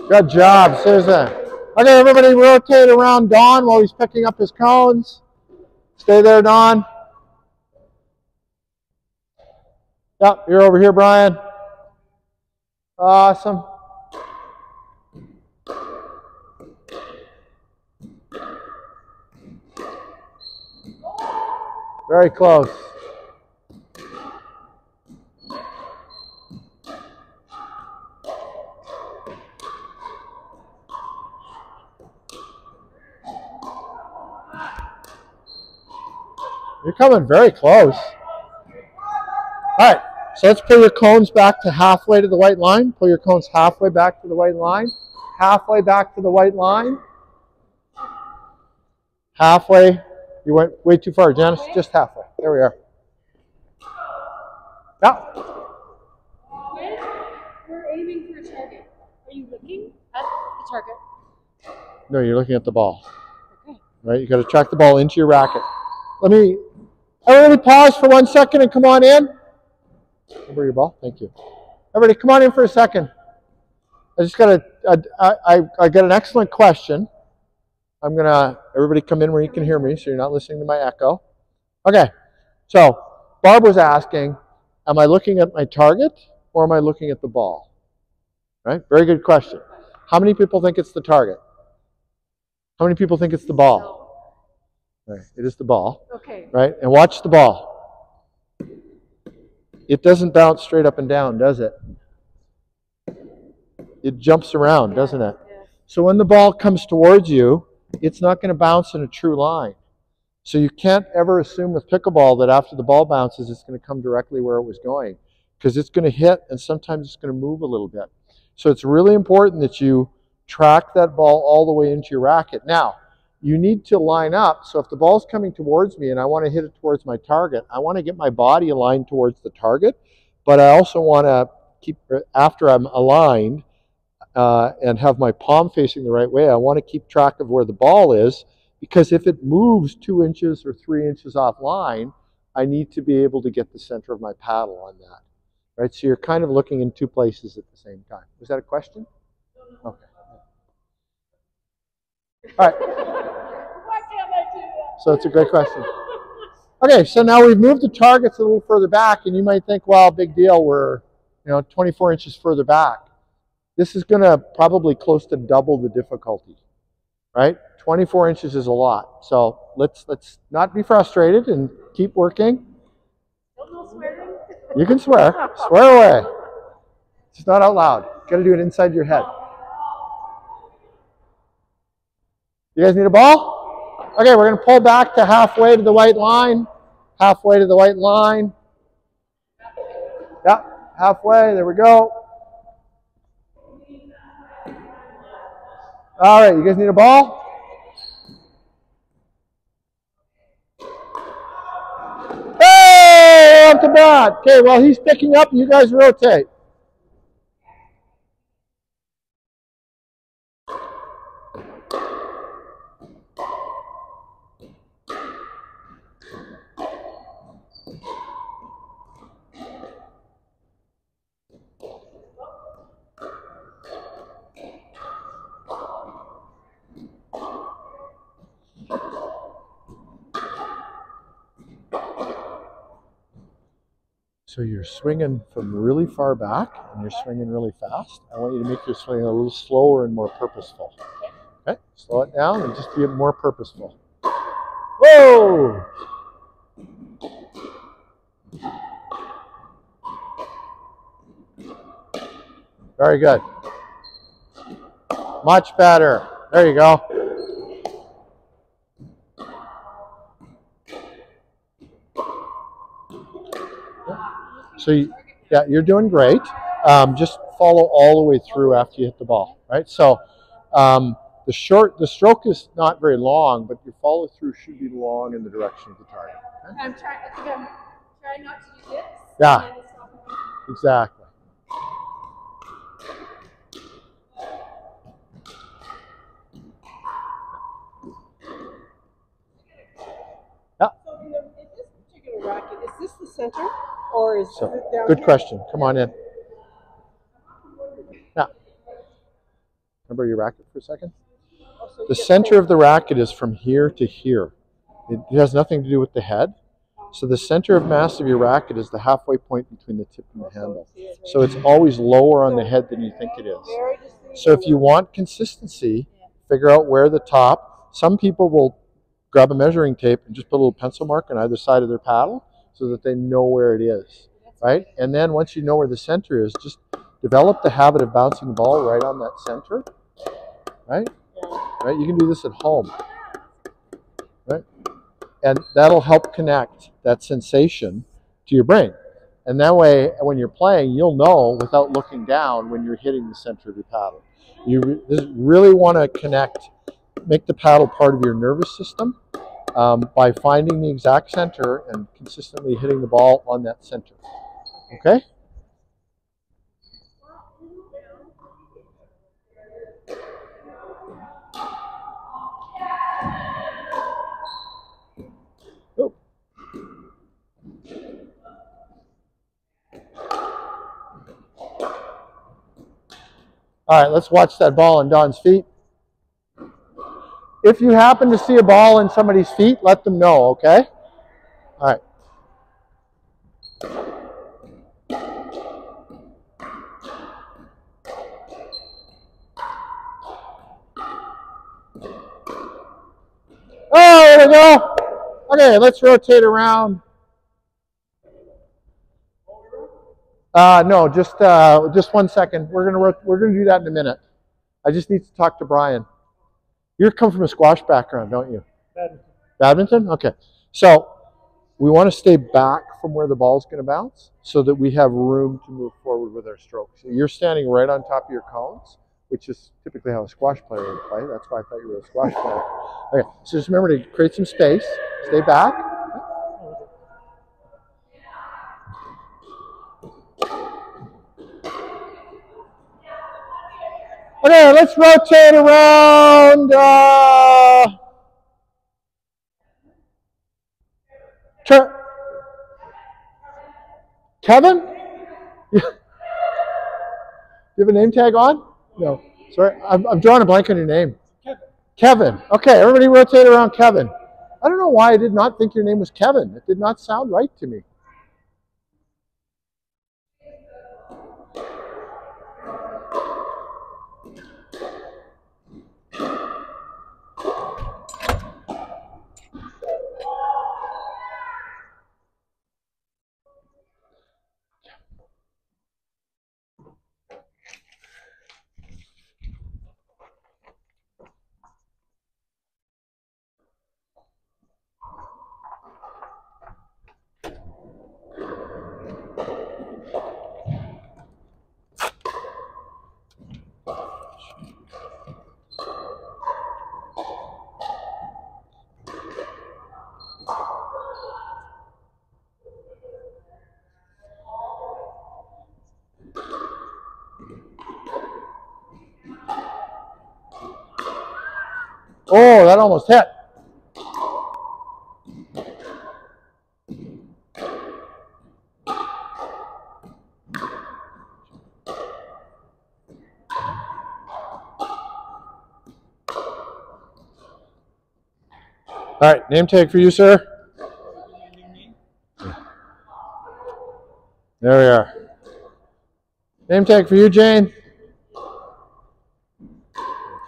[SPEAKER 1] Good job, Susan. Okay, everybody rotate around Don while he's picking up his cones. Stay there, Don. Yep, you're over here, Brian. Awesome. Very close. You're coming very close. All right, so let's pull your cones back to halfway to the white line. Pull your cones halfway back to the white line. Halfway back to the white line. Halfway. You went way too far, Janice. Just halfway. There we are. Yeah.
[SPEAKER 2] We're aiming for a target. Are you looking at the target?
[SPEAKER 1] No, you're looking at the ball. Okay. Right? You got to track the ball into your racket. Everybody pause for 1 second and come on in. Over your ball. Thank you. Everybody come on in for a second. I just got I got an excellent question. Everybody come in where you can hear me so you're not listening to my echo. Okay. So Barb was asking, am I looking at my target or am I looking at the ball? Right? Very good question. How many people think it's the target? How many people think it's the ball? Right. It is the ball.
[SPEAKER 2] Okay.
[SPEAKER 1] Right? And watch the ball. It doesn't bounce straight up and down, does it? It jumps around, doesn't it?
[SPEAKER 2] Yeah.
[SPEAKER 1] So when the ball comes towards you, it's not going to bounce in a true line. So you can't ever assume with pickleball that after the ball bounces, it's going to come directly where it was going. Because it's going to hit and sometimes it's going to move a little bit. So it's really important that you track that ball all the way into your racket. Now, you need to line up. So if the ball's coming towards me and I want to hit it towards my target, I want to get my body aligned towards the target, but I also want to keep, after I'm aligned and have my palm facing the right way, I want to keep track of where the ball is, because if it moves 2 inches or 3 inches offline, I need to be able to get the center of my paddle on that. Right? So you're kind of looking in two places at the same time. Was that a question? Okay. All right.
[SPEAKER 4] Why can't I do that?
[SPEAKER 1] So it's a great question. Okay, so now we've moved the targets a little further back, and you might think, well, big deal, we're 24 inches further back. This is going to probably close to double the difficulty, right? 24 inches is a lot. So let's not be frustrated and keep working.
[SPEAKER 4] No swearing.
[SPEAKER 1] You can swear. Swear away. It's not out loud. Got to do it inside your head. You guys need a ball? Okay, we're going to pull back to halfway to the white line. Halfway to the white line. Yeah, halfway. There we go. All right, you guys need a ball? Hey, off the bat. Okay, while he's picking up, you guys rotate. So you're swinging from really far back, and you're swinging really fast. I want you to make your swing a little slower and more purposeful. Okay, slow it down and just be more purposeful. Whoa! Very good. Much better. There you go. So, yeah, you're doing great. Just follow all the way through after you hit the ball, right? So, the stroke is not very long, but your follow through should be long in the direction of the target. Okay?
[SPEAKER 4] I think I'm trying not to do this.
[SPEAKER 1] Yeah, exactly. Yeah.
[SPEAKER 4] So in this particular racket, is this the center, or is it down
[SPEAKER 1] Good
[SPEAKER 4] here?
[SPEAKER 1] question. Come on in. Yeah. Remember your racket for a second?
[SPEAKER 4] Oh, so you
[SPEAKER 1] The
[SPEAKER 4] get
[SPEAKER 1] center
[SPEAKER 4] both.
[SPEAKER 1] of the racket is from here to here. It has nothing to do with the head. So the center of mass of your racket is the halfway point between the tip and the handle. So it's always lower on the head than you think it is. So if you want consistency, figure out where the top. Some people will grab a measuring tape and just put a little pencil mark on either side of their paddle so that they know where it is, right? And then once you know where the center is, just develop the habit of bouncing the ball right on that center, right? Right? You can do this at home, right? And that'll help connect that sensation to your brain. And that way, when you're playing, you'll know without looking down when you're hitting the center of your paddle. You really want to connect, make the paddle part of your nervous system by finding the exact center and consistently hitting the ball on that center. Okay? Oh. All right, let's watch that ball on Don's feet. If you happen to see a ball in somebody's feet, let them know, okay? All right. Oh, there we go. Okay, let's rotate around. No, just 1 second. We're gonna do that in a minute. I just need to talk to Brian. You come from a squash background, don't you?
[SPEAKER 3] Badminton.
[SPEAKER 1] Badminton? Okay. So we want to stay back from where the ball's going to bounce so that we have room to move forward with our stroke. So you're standing right on top of your cones, which is typically how a squash player would play. That's why I thought you were a squash player. Okay, so just remember to create some space. Stay back. Okay, let's rotate around. Kevin? You have a name tag on? No. Sorry, I'm drawing a blank on your name.
[SPEAKER 3] Kevin.
[SPEAKER 1] Kevin. Okay, everybody rotate around Kevin. I don't know why I did not think your name was Kevin. It did not sound right to me. Oh, that almost hit. All right, name tag for you, sir. There we are. Name tag for you, Jane. Thank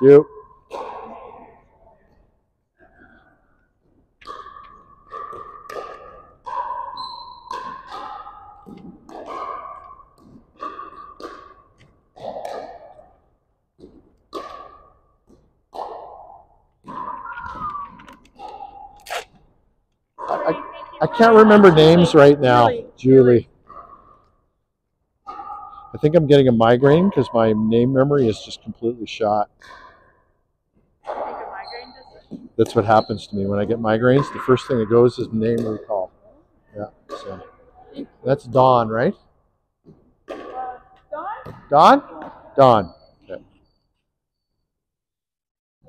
[SPEAKER 1] you. I can't remember names right now, Julie. I think I'm getting a migraine because my name memory is just completely shot. That's what happens to me when I get migraines. The first thing that goes is name recall. Yeah, so that's Dawn, right? Dawn? Dawn. Okay.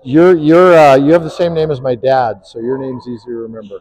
[SPEAKER 1] You have the same name as my dad, so your name's easy to remember.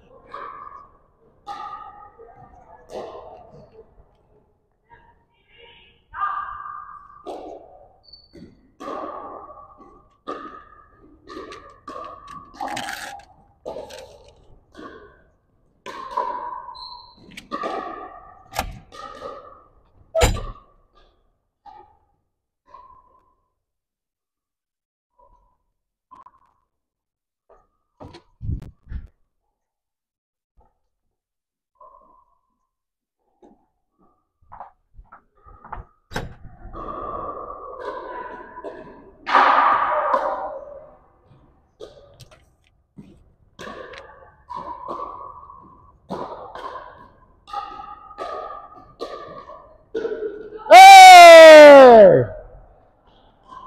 [SPEAKER 1] Hey!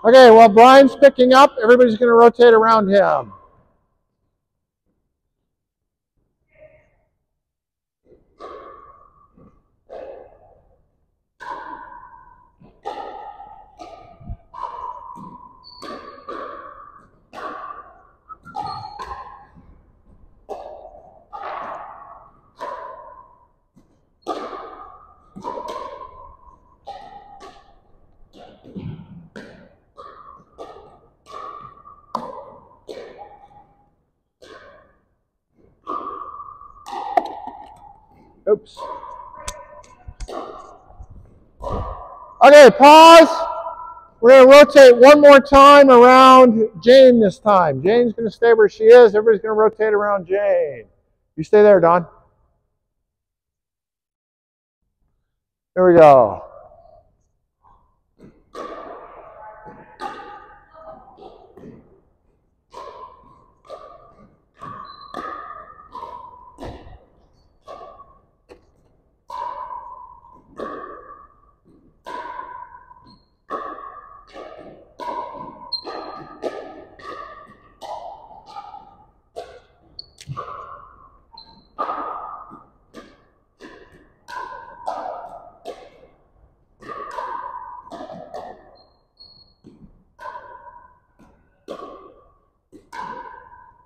[SPEAKER 1] Okay, while Brian's picking up, everybody's going to rotate around him. Oops. Okay, pause. We're going to rotate one more time around Jane this time. Jane's going to stay where she is. Everybody's going to rotate around Jane. You stay there, Don. There we go.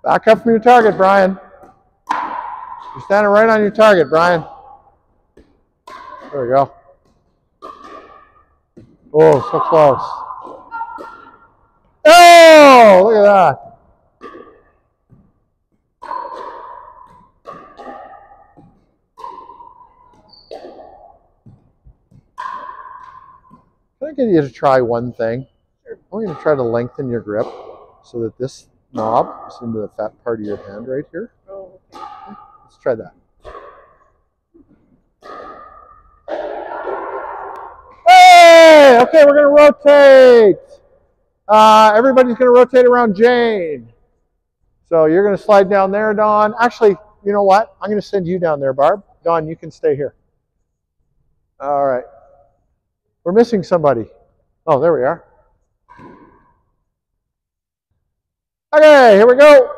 [SPEAKER 1] Back up from your target, Brian. You're standing right on your target, Brian. There we go. Oh, so close. Oh, look at that. Can I get you to try one thing? I'm going to try to lengthen your grip so that this knob is into the fat part of your hand right here.
[SPEAKER 4] Oh, okay.
[SPEAKER 1] Let's try that. Hey! Okay, we're going to rotate. Everybody's going to rotate around Jane. So you're going to slide down there, Dawn. Actually, you know what? I'm going to send you down there, Barb. Dawn, you can stay here. All right. We're missing somebody. Oh, there we are. Okay, here we go.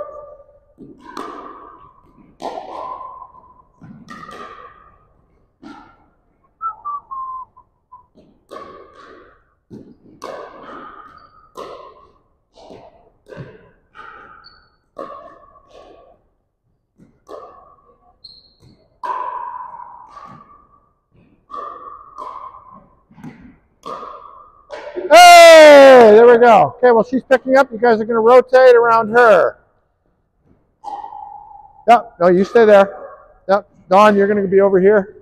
[SPEAKER 1] Hey, there we go. Okay, well, she's picking up. You guys are going to rotate around her. Yep, no, you stay there. Yep, Dawn, you're going to be over here.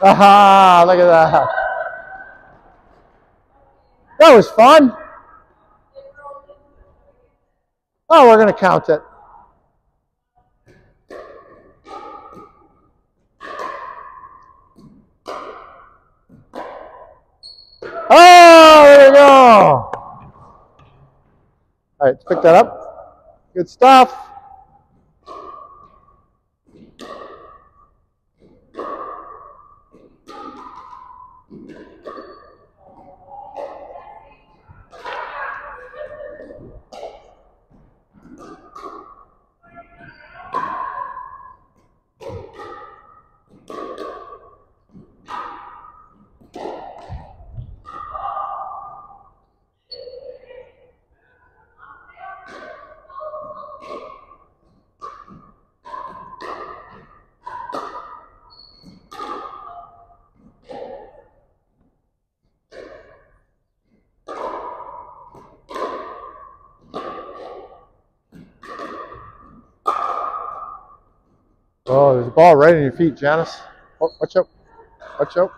[SPEAKER 1] Aha, look at that. That was fun. Oh, we're going to count it. Oh, there we go. All right, let's pick that up. Good stuff. Oh, there's a ball right in your feet, Janice. Oh, watch out. Watch out.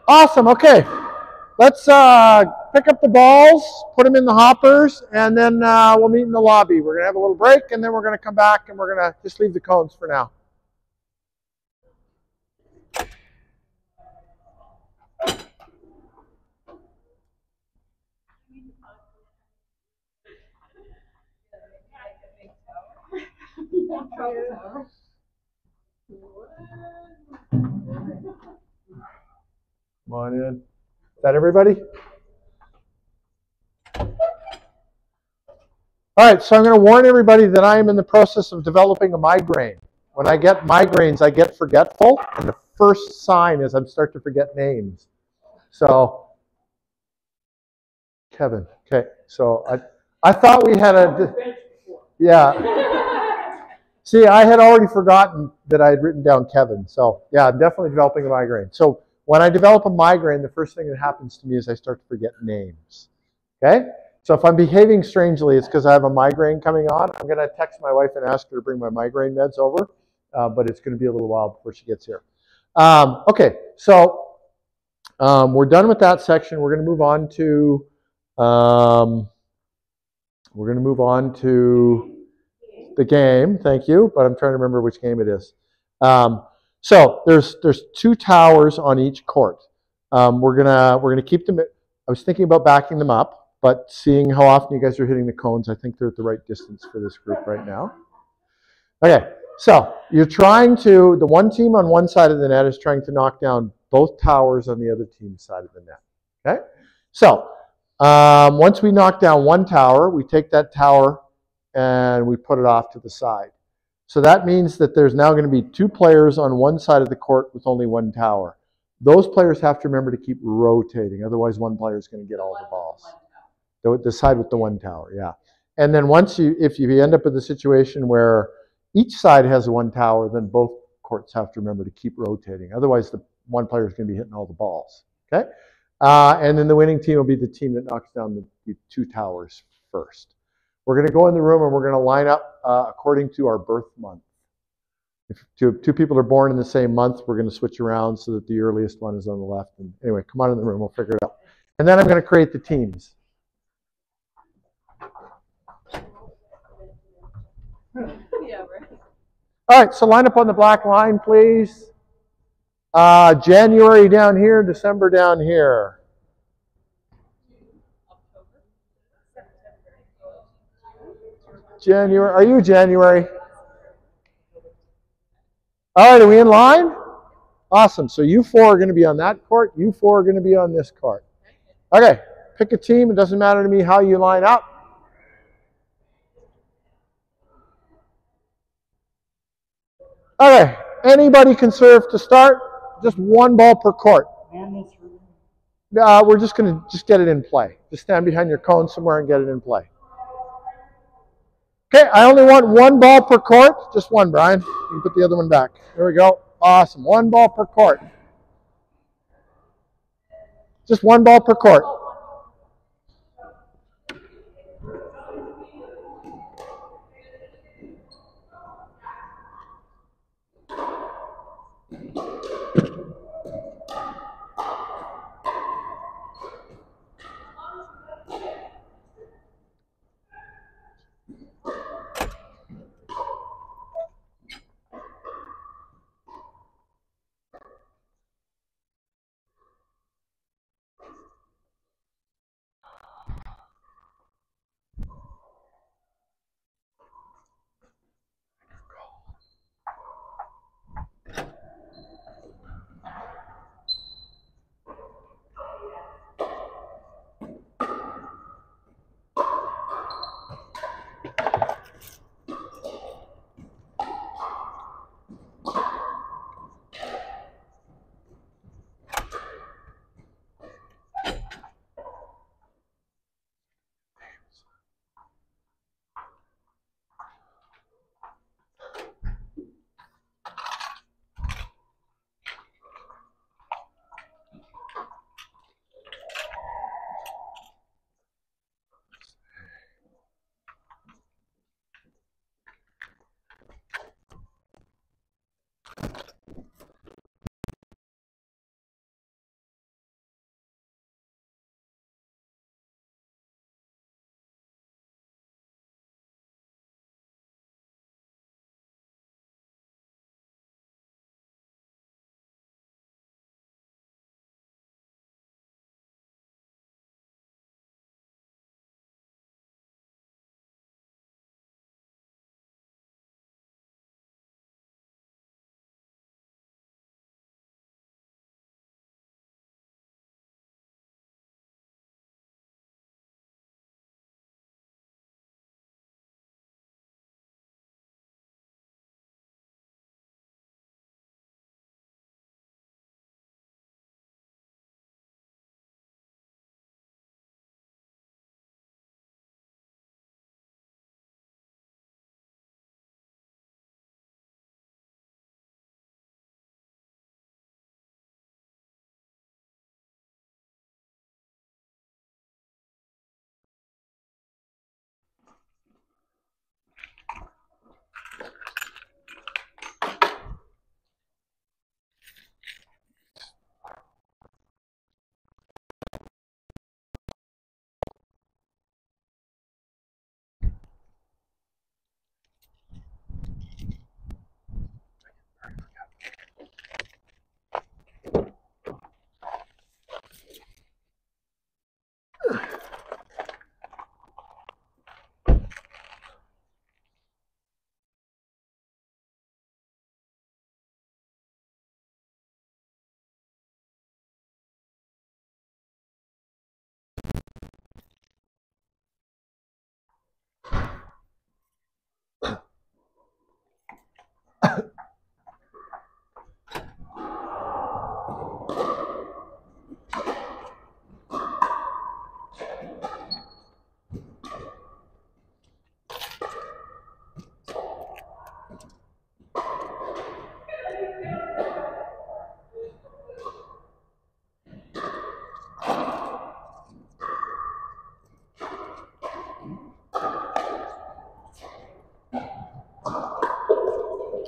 [SPEAKER 1] Awesome. Okay. Let's pick up the balls, put them in the hoppers, and then we'll meet in the lobby. We're going to have a little break, and then we're going to come back, and we're going to just leave the cones for now. Come on in. Is that everybody? All right, so I'm going to warn everybody that I am in the process of developing a migraine. When I get migraines, I get forgetful, and the first sign is I start to forget names. So, Kevin, okay, so I thought we had a, yeah. See, I had already forgotten that I had written down Kevin. So, yeah, I'm definitely developing a migraine. So, when I develop a migraine, the first thing that happens to me is I start to forget names. Okay? So, if I'm behaving strangely, it's because I have a migraine coming on. I'm going to text my wife and ask her to bring my migraine meds over, but it's going to be a little while before she gets here. Okay, so we're done with that section. We're going to move on to the game. Thank you, but I'm trying to remember which game it is. So there's two towers on each court. We're gonna keep them. I was thinking about backing them up, but seeing how often you guys are hitting the cones, I think they're at the right distance for this group right now. Okay, So you're trying to, the one team on one side of the net is trying to knock down both towers on the other team's side of the net. Okay? So once we knock down one tower, we take that tower and we put it off to the side. So that means that there's now going to be two players on one side of the court with only one tower. Those players have to remember to keep rotating, otherwise one player is going to get all the balls. The side with the one tower, yeah. And then if you end up with a situation where each side has one tower, then both courts have to remember to keep rotating. Otherwise, the one player is going to be hitting all the balls. Okay? And then the winning team will be the team that knocks down the two towers first. We're going to go in the room and we're going to line up according to our birth month. If two people are born in the same month, we're going to switch around so that the earliest one is on the left. And anyway, come on in the room. We'll figure it out. And then I'm going to create the teams.
[SPEAKER 2] Yeah, right.
[SPEAKER 1] All right, so line up on the black line, please. January down here, December down here. January, are you January? All right, are we in line? Awesome, so you four are going to be on that court, you four are going to be on this court. Okay, pick a team, it doesn't matter to me how you line up. Okay, anybody can serve to start, just one ball per court. We're just going to get it in play. Just stand behind your cone somewhere and get it in play. Okay, I only want one ball per court. Just one, Brian. You can put the other one back. There we go. Awesome. One ball per court. Just one ball per court.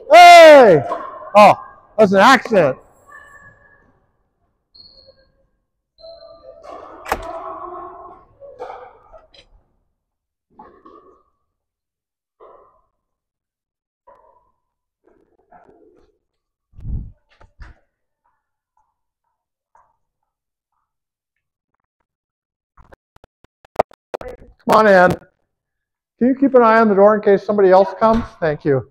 [SPEAKER 1] Hey! Oh, that was an accident. Come on in. Can you keep an eye on the door in case somebody else comes? Thank you.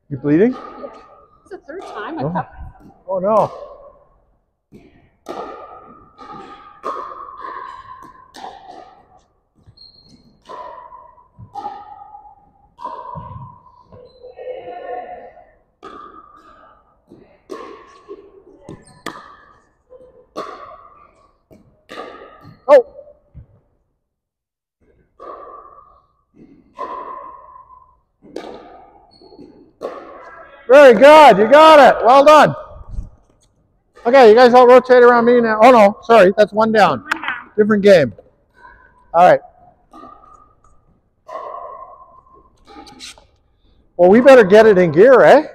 [SPEAKER 1] You bleeding?
[SPEAKER 2] It's the third time I
[SPEAKER 1] Oh.
[SPEAKER 2] cut.
[SPEAKER 1] Oh no. Oh. Very good. You got it. Well done. Okay, you guys all rotate around me now. Oh no, sorry, that's one down. Different game. All right. Well, we better get it in gear, eh?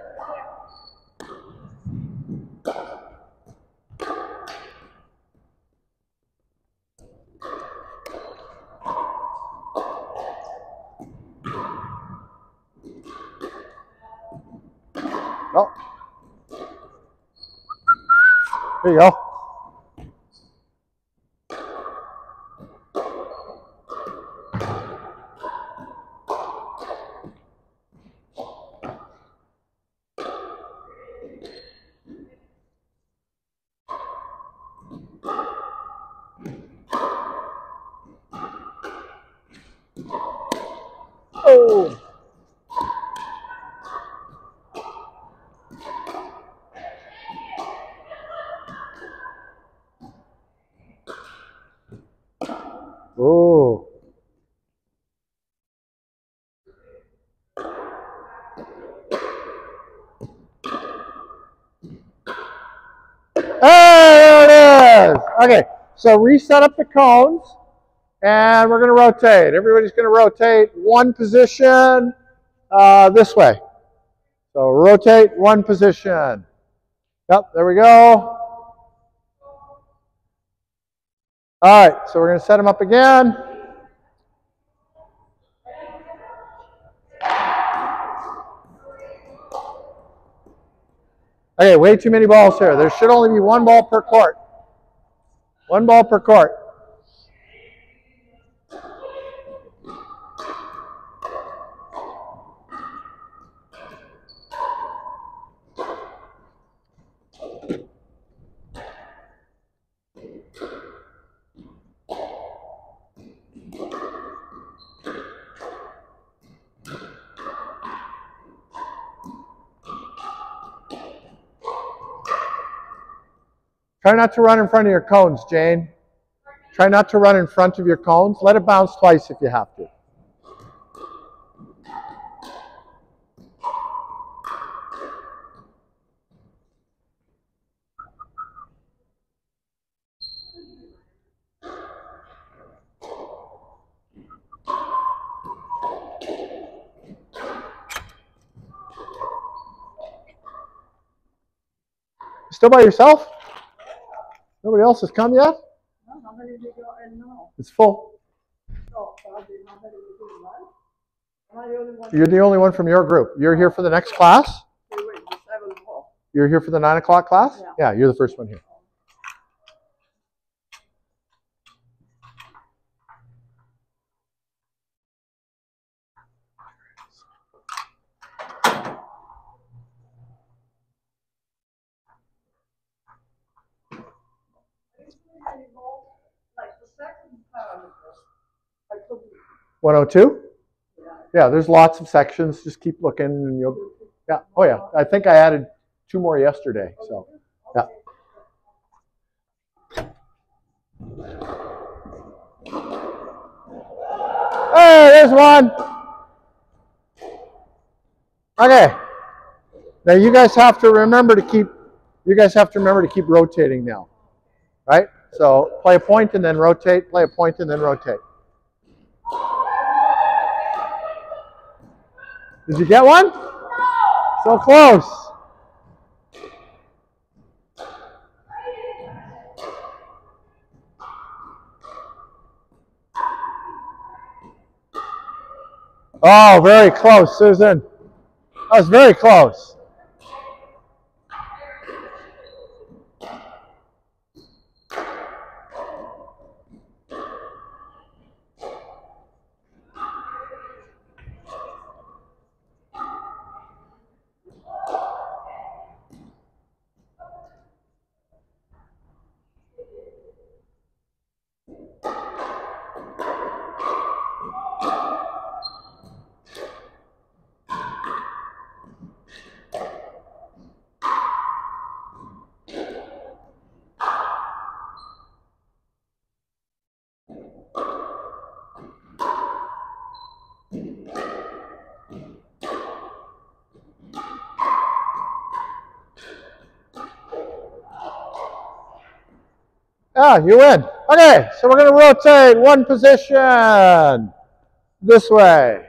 [SPEAKER 1] Oh. There you go. Oh. Oh. Hey, there it is. Okay, so reset up the cones, and we're going to rotate. Everybody's going to rotate one position this way. So rotate one position. Yep, there we go. All right, so we're going to set them up again. Okay, way too many balls here. There should only be one ball per court. One ball per court. Try not to run in front of your cones, Jane. Try not to run in front of your cones. Let it bounce twice if you have to. Still by yourself? Nobody else has come yet?
[SPEAKER 2] No, how many did you go in now?
[SPEAKER 1] It's full.
[SPEAKER 2] Oh, Bobby, how many did you run? Am I the only one?
[SPEAKER 1] You're the only one from your group. You're here for the next class?
[SPEAKER 2] Wait, the 7 ball.
[SPEAKER 1] You're here for the 9 o'clock class?
[SPEAKER 2] Yeah.
[SPEAKER 1] Yeah, you're the first one here. 102? Yeah, there's lots of sections. Just keep looking and you'll, yeah. Oh yeah, I think I added 2 more yesterday, so, yeah. Hey, there's one. Okay. Now you guys have to remember to keep rotating now, right? So play a point and then rotate, play a point and then rotate. Did you get one? So close. Oh, very close, Susan. That was very close. Ah, you win. Okay, so we're going to rotate one position this way.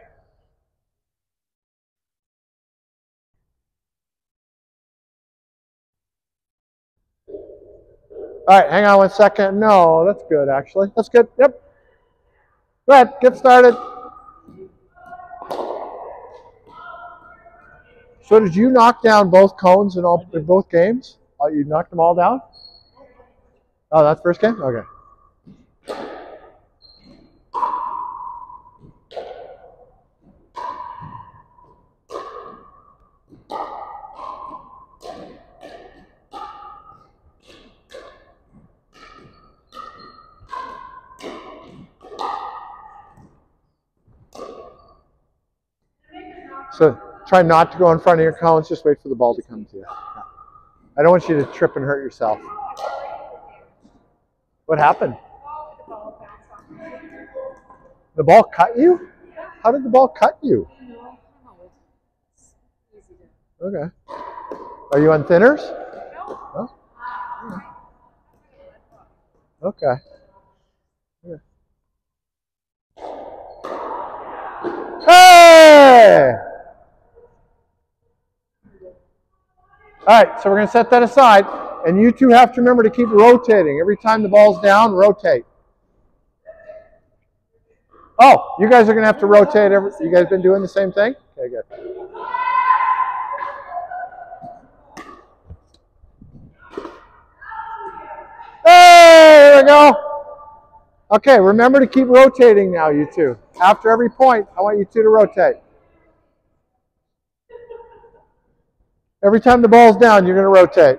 [SPEAKER 1] All right, hang on 1 second. No, that's good, actually. That's good. Yep. Go ahead, get started. So did you knock down both cones in both games? Oh, you knocked them all down? Oh, that's first game? Okay. So try not to go in front of your cones. Just wait for the ball to come to you. Yeah. I don't want you to trip and hurt yourself. What happened? The ball cut you? How did the ball cut you? Okay. Are you on thinners? No. Okay. Yeah. Hey! All right, so we're going to set that aside, and you two have to remember to keep rotating. Every time the ball's down, rotate. Oh, you guys are going to have to rotate. You guys been doing the same thing? Okay, good. Hey, there we go. Okay, remember to keep rotating now, you two. After every point, I want you two to rotate. Every time the ball's down, you're going to rotate.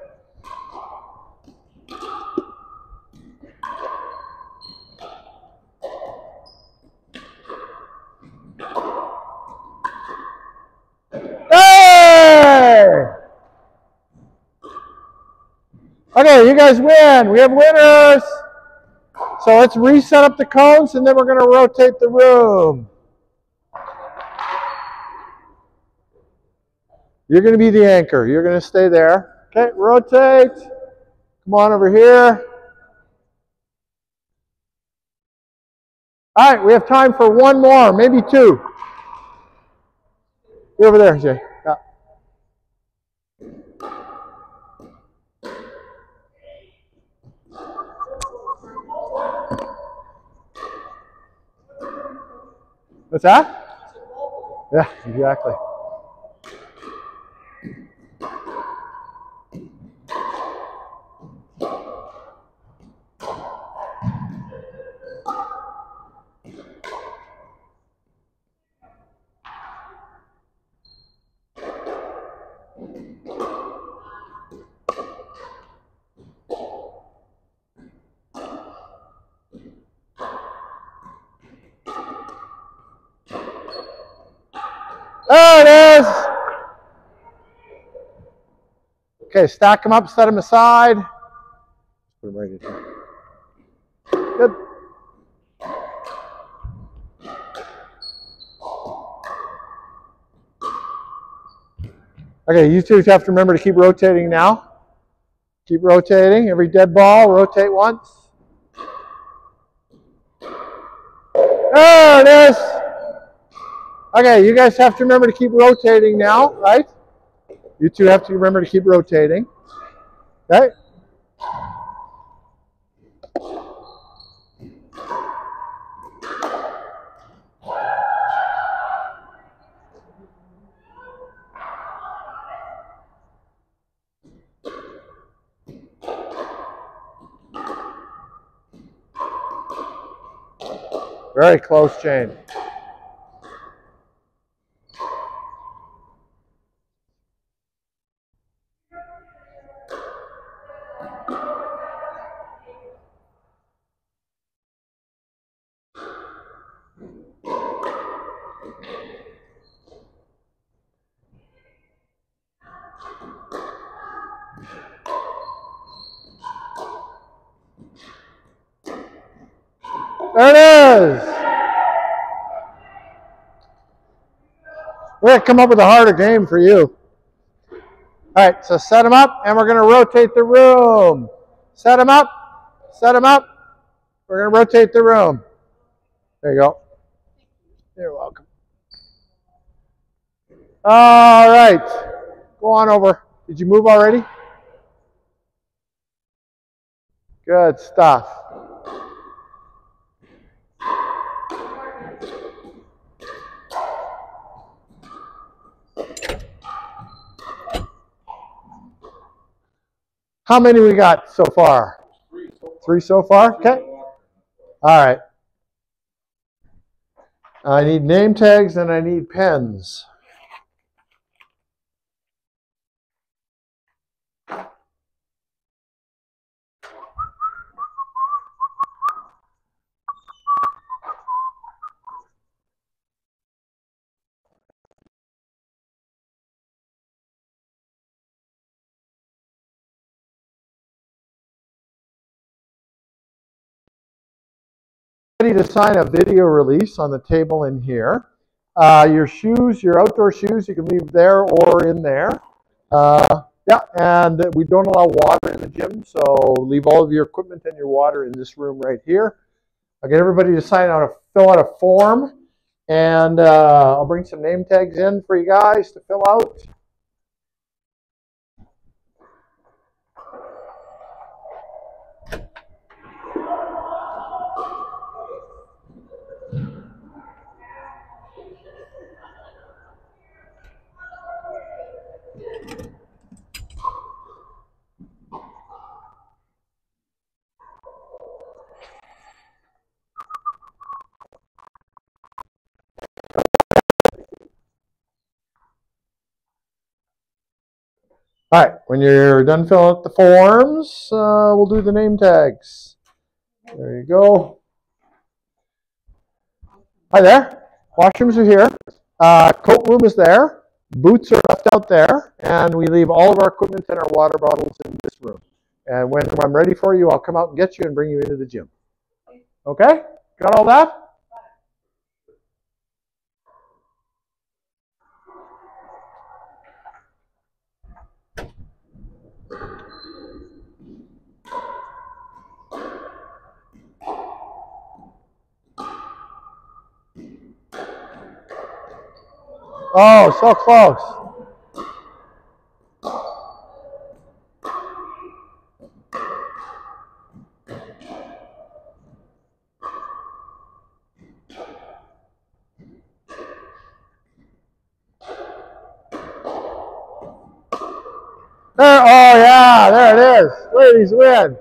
[SPEAKER 1] Hey! Okay, you guys win. We have winners. So let's reset up the cones, and then we're going to rotate the room. You're going to be the anchor. You're going to stay there. Okay, rotate. Come on over here. All right, we have time for one more, maybe two. You're over there, Jay. Yeah. What's that? Yeah, exactly. Okay, stack them up, set them aside. Put them right in here. Good. Okay, you two have to remember to keep rotating now. Keep rotating. Every dead ball, rotate once. There it is. Okay, you guys have to remember to keep rotating now, right? You two have to remember to keep rotating. Okay? Very close chain. There it is. We're going to come up with a harder game for you. All right, so set them up, and we're going to rotate the room. Set them up. Set them up. We're going to rotate the room. There you go. You're welcome. All right. Go on over. Did you move already? Good stuff. How many we got so far? Three so far? Okay. All right. I need name tags and I need pens. Ready to sign a video release on the table in here. Your shoes, your outdoor shoes, you can leave there or in there. Yeah, and we don't allow water in the gym, so leave all of your equipment and your water in this room right here. I'll get everybody to fill out a form, and I'll bring some name tags in for you guys to fill out. All right, when you're done filling out the forms, we'll do the name tags. There you go. Hi there. Washrooms are here. Coat room is there. Boots are left out there. And we leave all of our equipment and our water bottles in this room. And when I'm ready for you, I'll come out and get you and bring you into the gym. Okay? Got all that? Oh, so close. There, oh, yeah, there it is. Ladies win.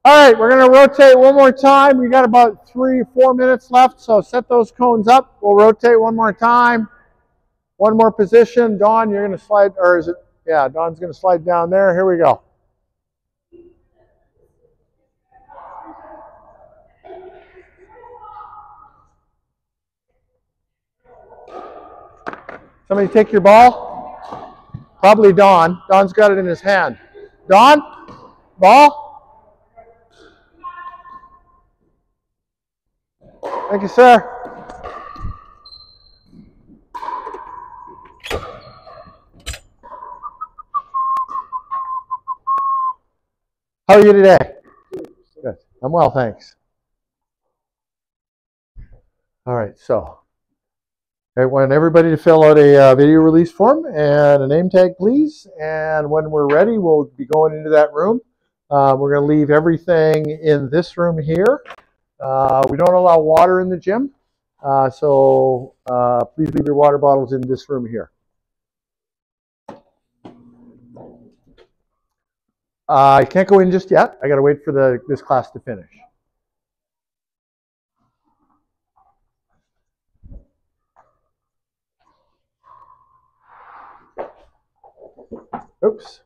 [SPEAKER 1] All right, we're going to rotate one more time. We got about 3 or 4 minutes left, so set those cones up. We'll rotate one more time. One more position. Dawn, you're going to slide, or is it? Yeah, Dawn's going to slide down there. Here we go. Somebody take your ball. Probably Don. Don's got it in his hand. Don, ball. Thank you, sir. How are you today? Good. I'm well, thanks. All right, so I want everybody to fill out a video release form and a name tag, please. And when we're ready, we'll be going into that room. We're going to leave everything in this room here. We don't allow water in the gym, so please leave your water bottles in this room here. I can't go in just yet. I got to wait for this class to finish. Oops.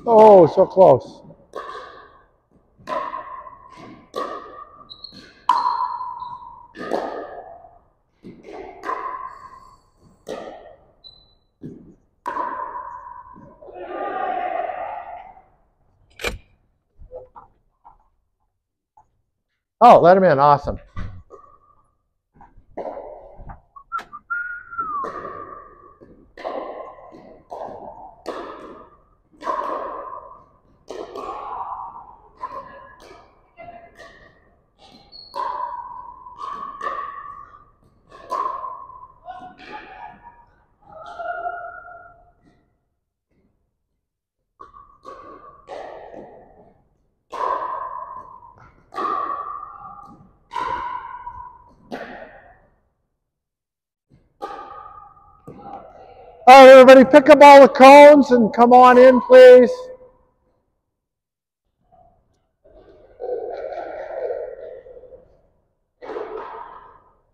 [SPEAKER 1] Oh, so close. Oh, let him in. Awesome. All right, everybody, pick up all the cones and come on in, please.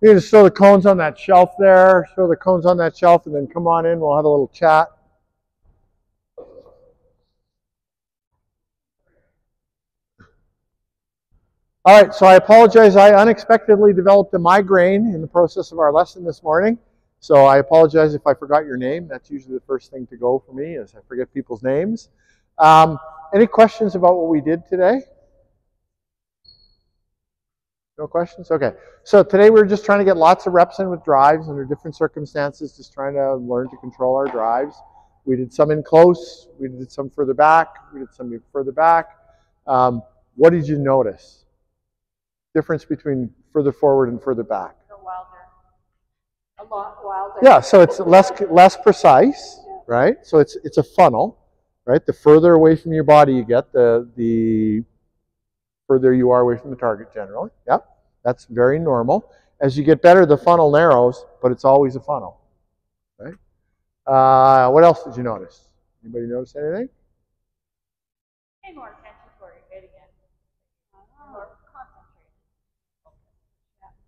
[SPEAKER 1] You can just throw the cones on that shelf there. Throw the cones on that shelf and then come on in. We'll have a little chat. All right, so I apologize. I unexpectedly developed a migraine in the process of our lesson this morning. So I apologize if I forgot your name. That's usually the first thing to go for me, is I forget people's names. Any questions about what we did today? No questions? Okay. So today we're just trying to get lots of reps in with drives under different circumstances, just trying to learn to control our drives. We did some in close. We did some further back. We did some further back. What did you notice? Difference between further forward and further back?
[SPEAKER 4] A lot wilder.
[SPEAKER 1] Yeah, so it's less precise, right? So it's a funnel, right? The further away from your body you get, the further you are away from the target generally. Yep, that's very normal. As you get better, the funnel narrows, but it's always a funnel, right? What else did you notice? Anybody notice anything?
[SPEAKER 5] Pay more attention to where you're hitting it. More concentrated.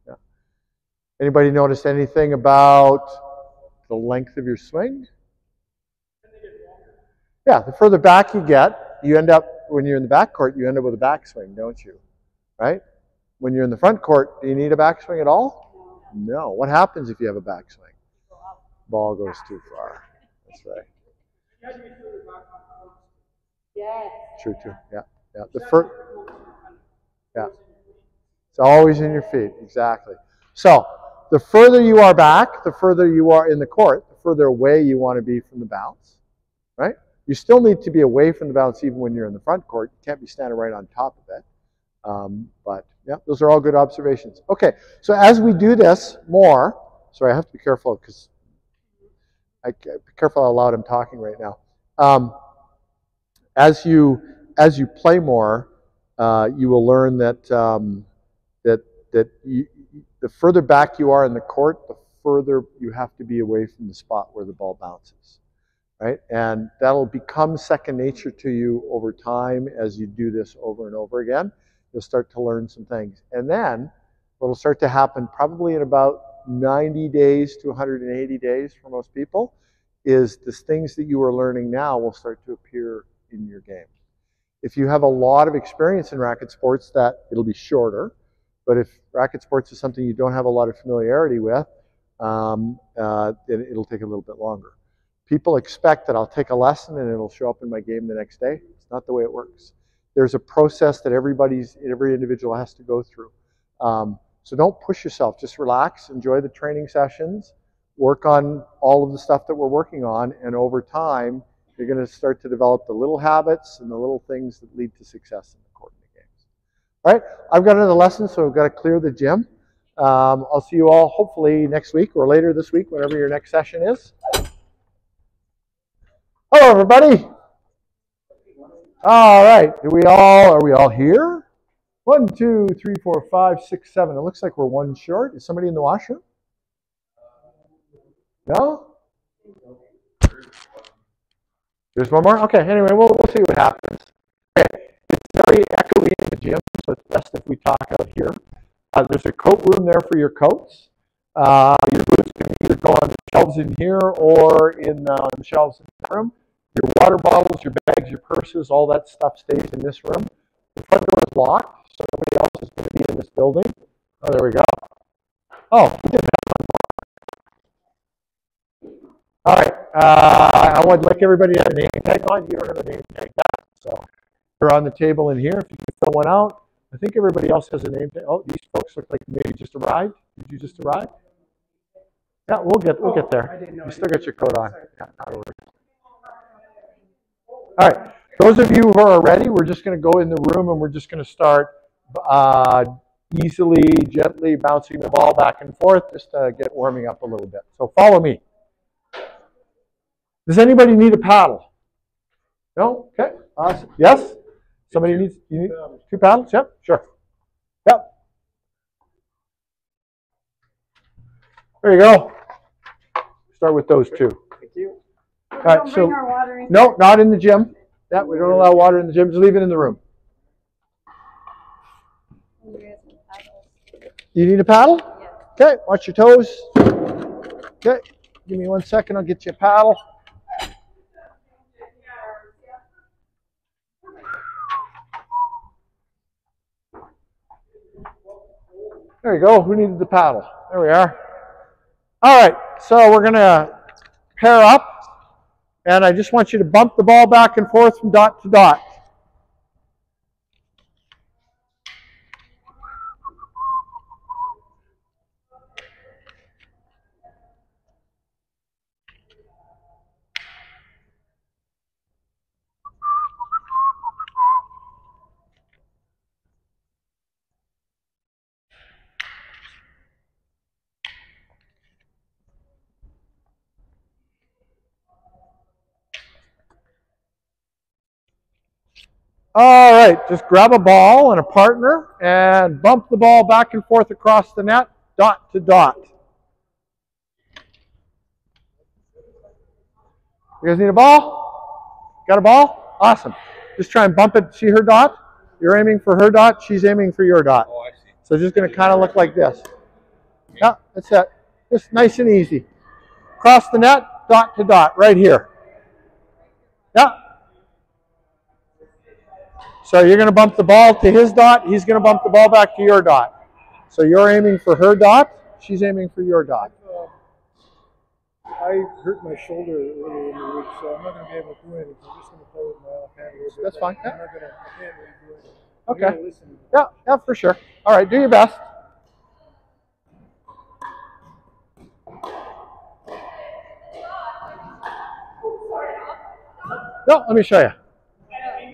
[SPEAKER 1] Yeah. Anybody notice anything about the length of your swing? Yeah, the further back you get, you end up, when you're in the back court, you end up with a backswing, don't you? Right? When you're in the front court, do you need a backswing at all? No. What happens if you have a backswing? Ball goes too far. That's right.
[SPEAKER 4] Yes.
[SPEAKER 1] True, too. Yeah. Yeah. Yeah. It's always in your feet. Exactly. So the further you are back, the further you are in the court, the further away you want to be from the bounce. Right? You still need to be away from the bounce even when you're in the front court. You can't be standing right on top of it. But yeah, those are all good observations. Okay, so as we do this more, sorry, I have to be careful because be careful how loud I'm talking right now. As you play more, you will learn that the further back you are in the court, the further you have to be away from the spot where the ball bounces. Right? And that'll become second nature to you over time as you do this over and over again. You'll start to learn some things. And then what'll start to happen probably in about 90 days to 180 days for most people, is the things that you are learning now will start to appear in your game. If you have a lot of experience in racket sports, that it'll be shorter. But if racket sports is something you don't have a lot of familiarity with, then it'll take a little bit longer. People expect that I'll take a lesson and it'll show up in my game the next day. It's not the way it works. There's a process that every individual has to go through. So don't push yourself. Just relax, enjoy the training sessions, work on all of the stuff that we're working on, and over time, you're going to start to develop the little habits and the little things that lead to success in the court and the games. All right, I've got another lesson, so I've got to clear the gym. I'll see you all hopefully next week or later this week, whenever your next session is. Hello, everybody. All right, are we all here? 1, 2, 3, 4, 5, 6, 7. It looks like we're one short. Is somebody in the washroom? No? There's one more? Okay, anyway, we'll see what happens. Okay. It's very echoey in the gym, so it's best if we talk out here. There's a coat room there for your coats. Your boots can either go on the shelves in here or on the shelves in the room. Your water bottles, your bags, your purses, all that stuff stays in this room. The front door is locked, so nobody else is going to be in this building. Oh, there we go. Oh, we didn't have one more. All right. I would like everybody to have a name tag on. You don't have a name tag yet, so they're on the table in here. If you can fill one out. I think everybody else has a name tag. Oh, these folks look like maybe just arrived. Did you just arrive? Yeah, we'll get there. You still got your coat on. Yeah, not a worry. All right. Those of you who are ready, we're just going to go in the room and we're just going to start easily, gently bouncing the ball back and forth just to get warming up a little bit. So follow me. Does anybody need a paddle? No? Okay. Awesome. Yes? Somebody needs, you need 2 paddles? Yep, sure. Yep. There you go. Start with those 2.
[SPEAKER 3] Thank you.
[SPEAKER 1] All right, so, no, not in the gym. Yeah, we don't allow water in the gym. Just leave it in the room. You need a paddle? Yeah. Okay, watch your toes. Okay, give me 1 second. I'll get you a paddle. There you go. Who needed the paddle? There we are. All right, so we're going to pair up. And I just want you to bump the ball back and forth from dot to dot. All right, just grab a ball and a partner and bump the ball back and forth across the net, dot to dot. You guys need a ball? Got a ball? Awesome. Just try and bump it. See her dot? You're aiming for her dot. She's aiming for your dot. Oh, I see. So it's just going to kind of look like this. Yeah, that's it. Just nice and easy. Cross the net, dot to dot, right here. Yeah. So you're going to bump the ball to his dot. He's going to bump the ball back to your dot. So you're aiming for her dot. She's aiming for your dot.
[SPEAKER 3] I hurt my shoulder earlier in the week, so I'm not going to be able to do anything. I'm just going to play with my left hand a little bit.
[SPEAKER 1] That's fine.
[SPEAKER 3] I'm not going to, I can't really do anything.
[SPEAKER 1] Okay.
[SPEAKER 3] Listen.
[SPEAKER 1] Yeah, for sure. All right, do your best. No, let me show you.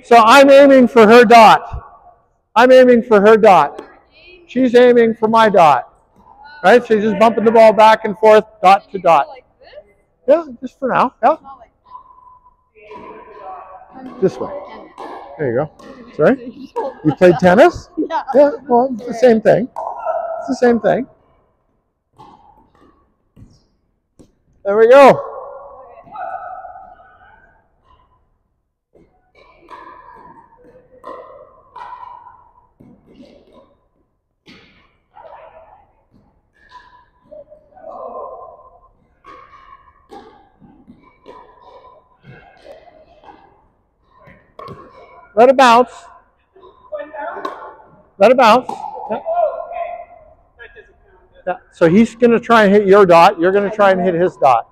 [SPEAKER 1] So I'm aiming for her dot. I'm aiming for her dot. She's aiming for my dot. Right? So you're just bumping the ball back and forth, dot to dot. Yeah, just for now. Yeah. This way. There you go. Sorry? You played tennis?
[SPEAKER 2] Yeah.
[SPEAKER 1] Yeah, well, it's the same thing. It's the same thing. There we go. Let it bounce. Let it bounce. Yeah.
[SPEAKER 4] Oh, okay. That doesn't count.
[SPEAKER 1] Yeah. So he's going to try and hit your dot. You're going to try and hit his dot.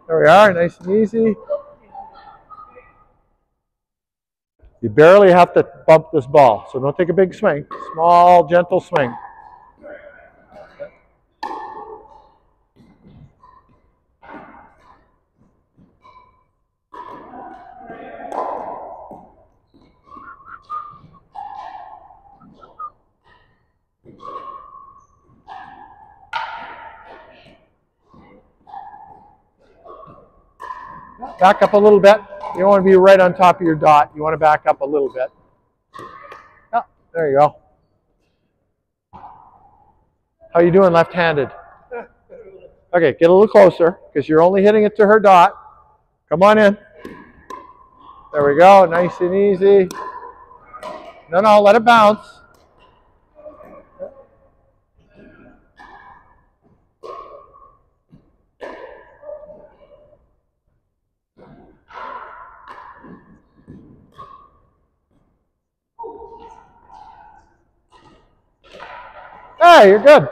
[SPEAKER 1] There we are. Nice and easy. You barely have to bump this ball, so don't take a big swing. Small, gentle swing. Back up a little bit. You don't want to be right on top of your dot. You want to back up a little bit. Yeah, there you go. How you doing left-handed? Okay, get a little closer because you're only hitting it to her dot. Come on in. There we go. Nice and easy. No, let it bounce. Hey, you're good.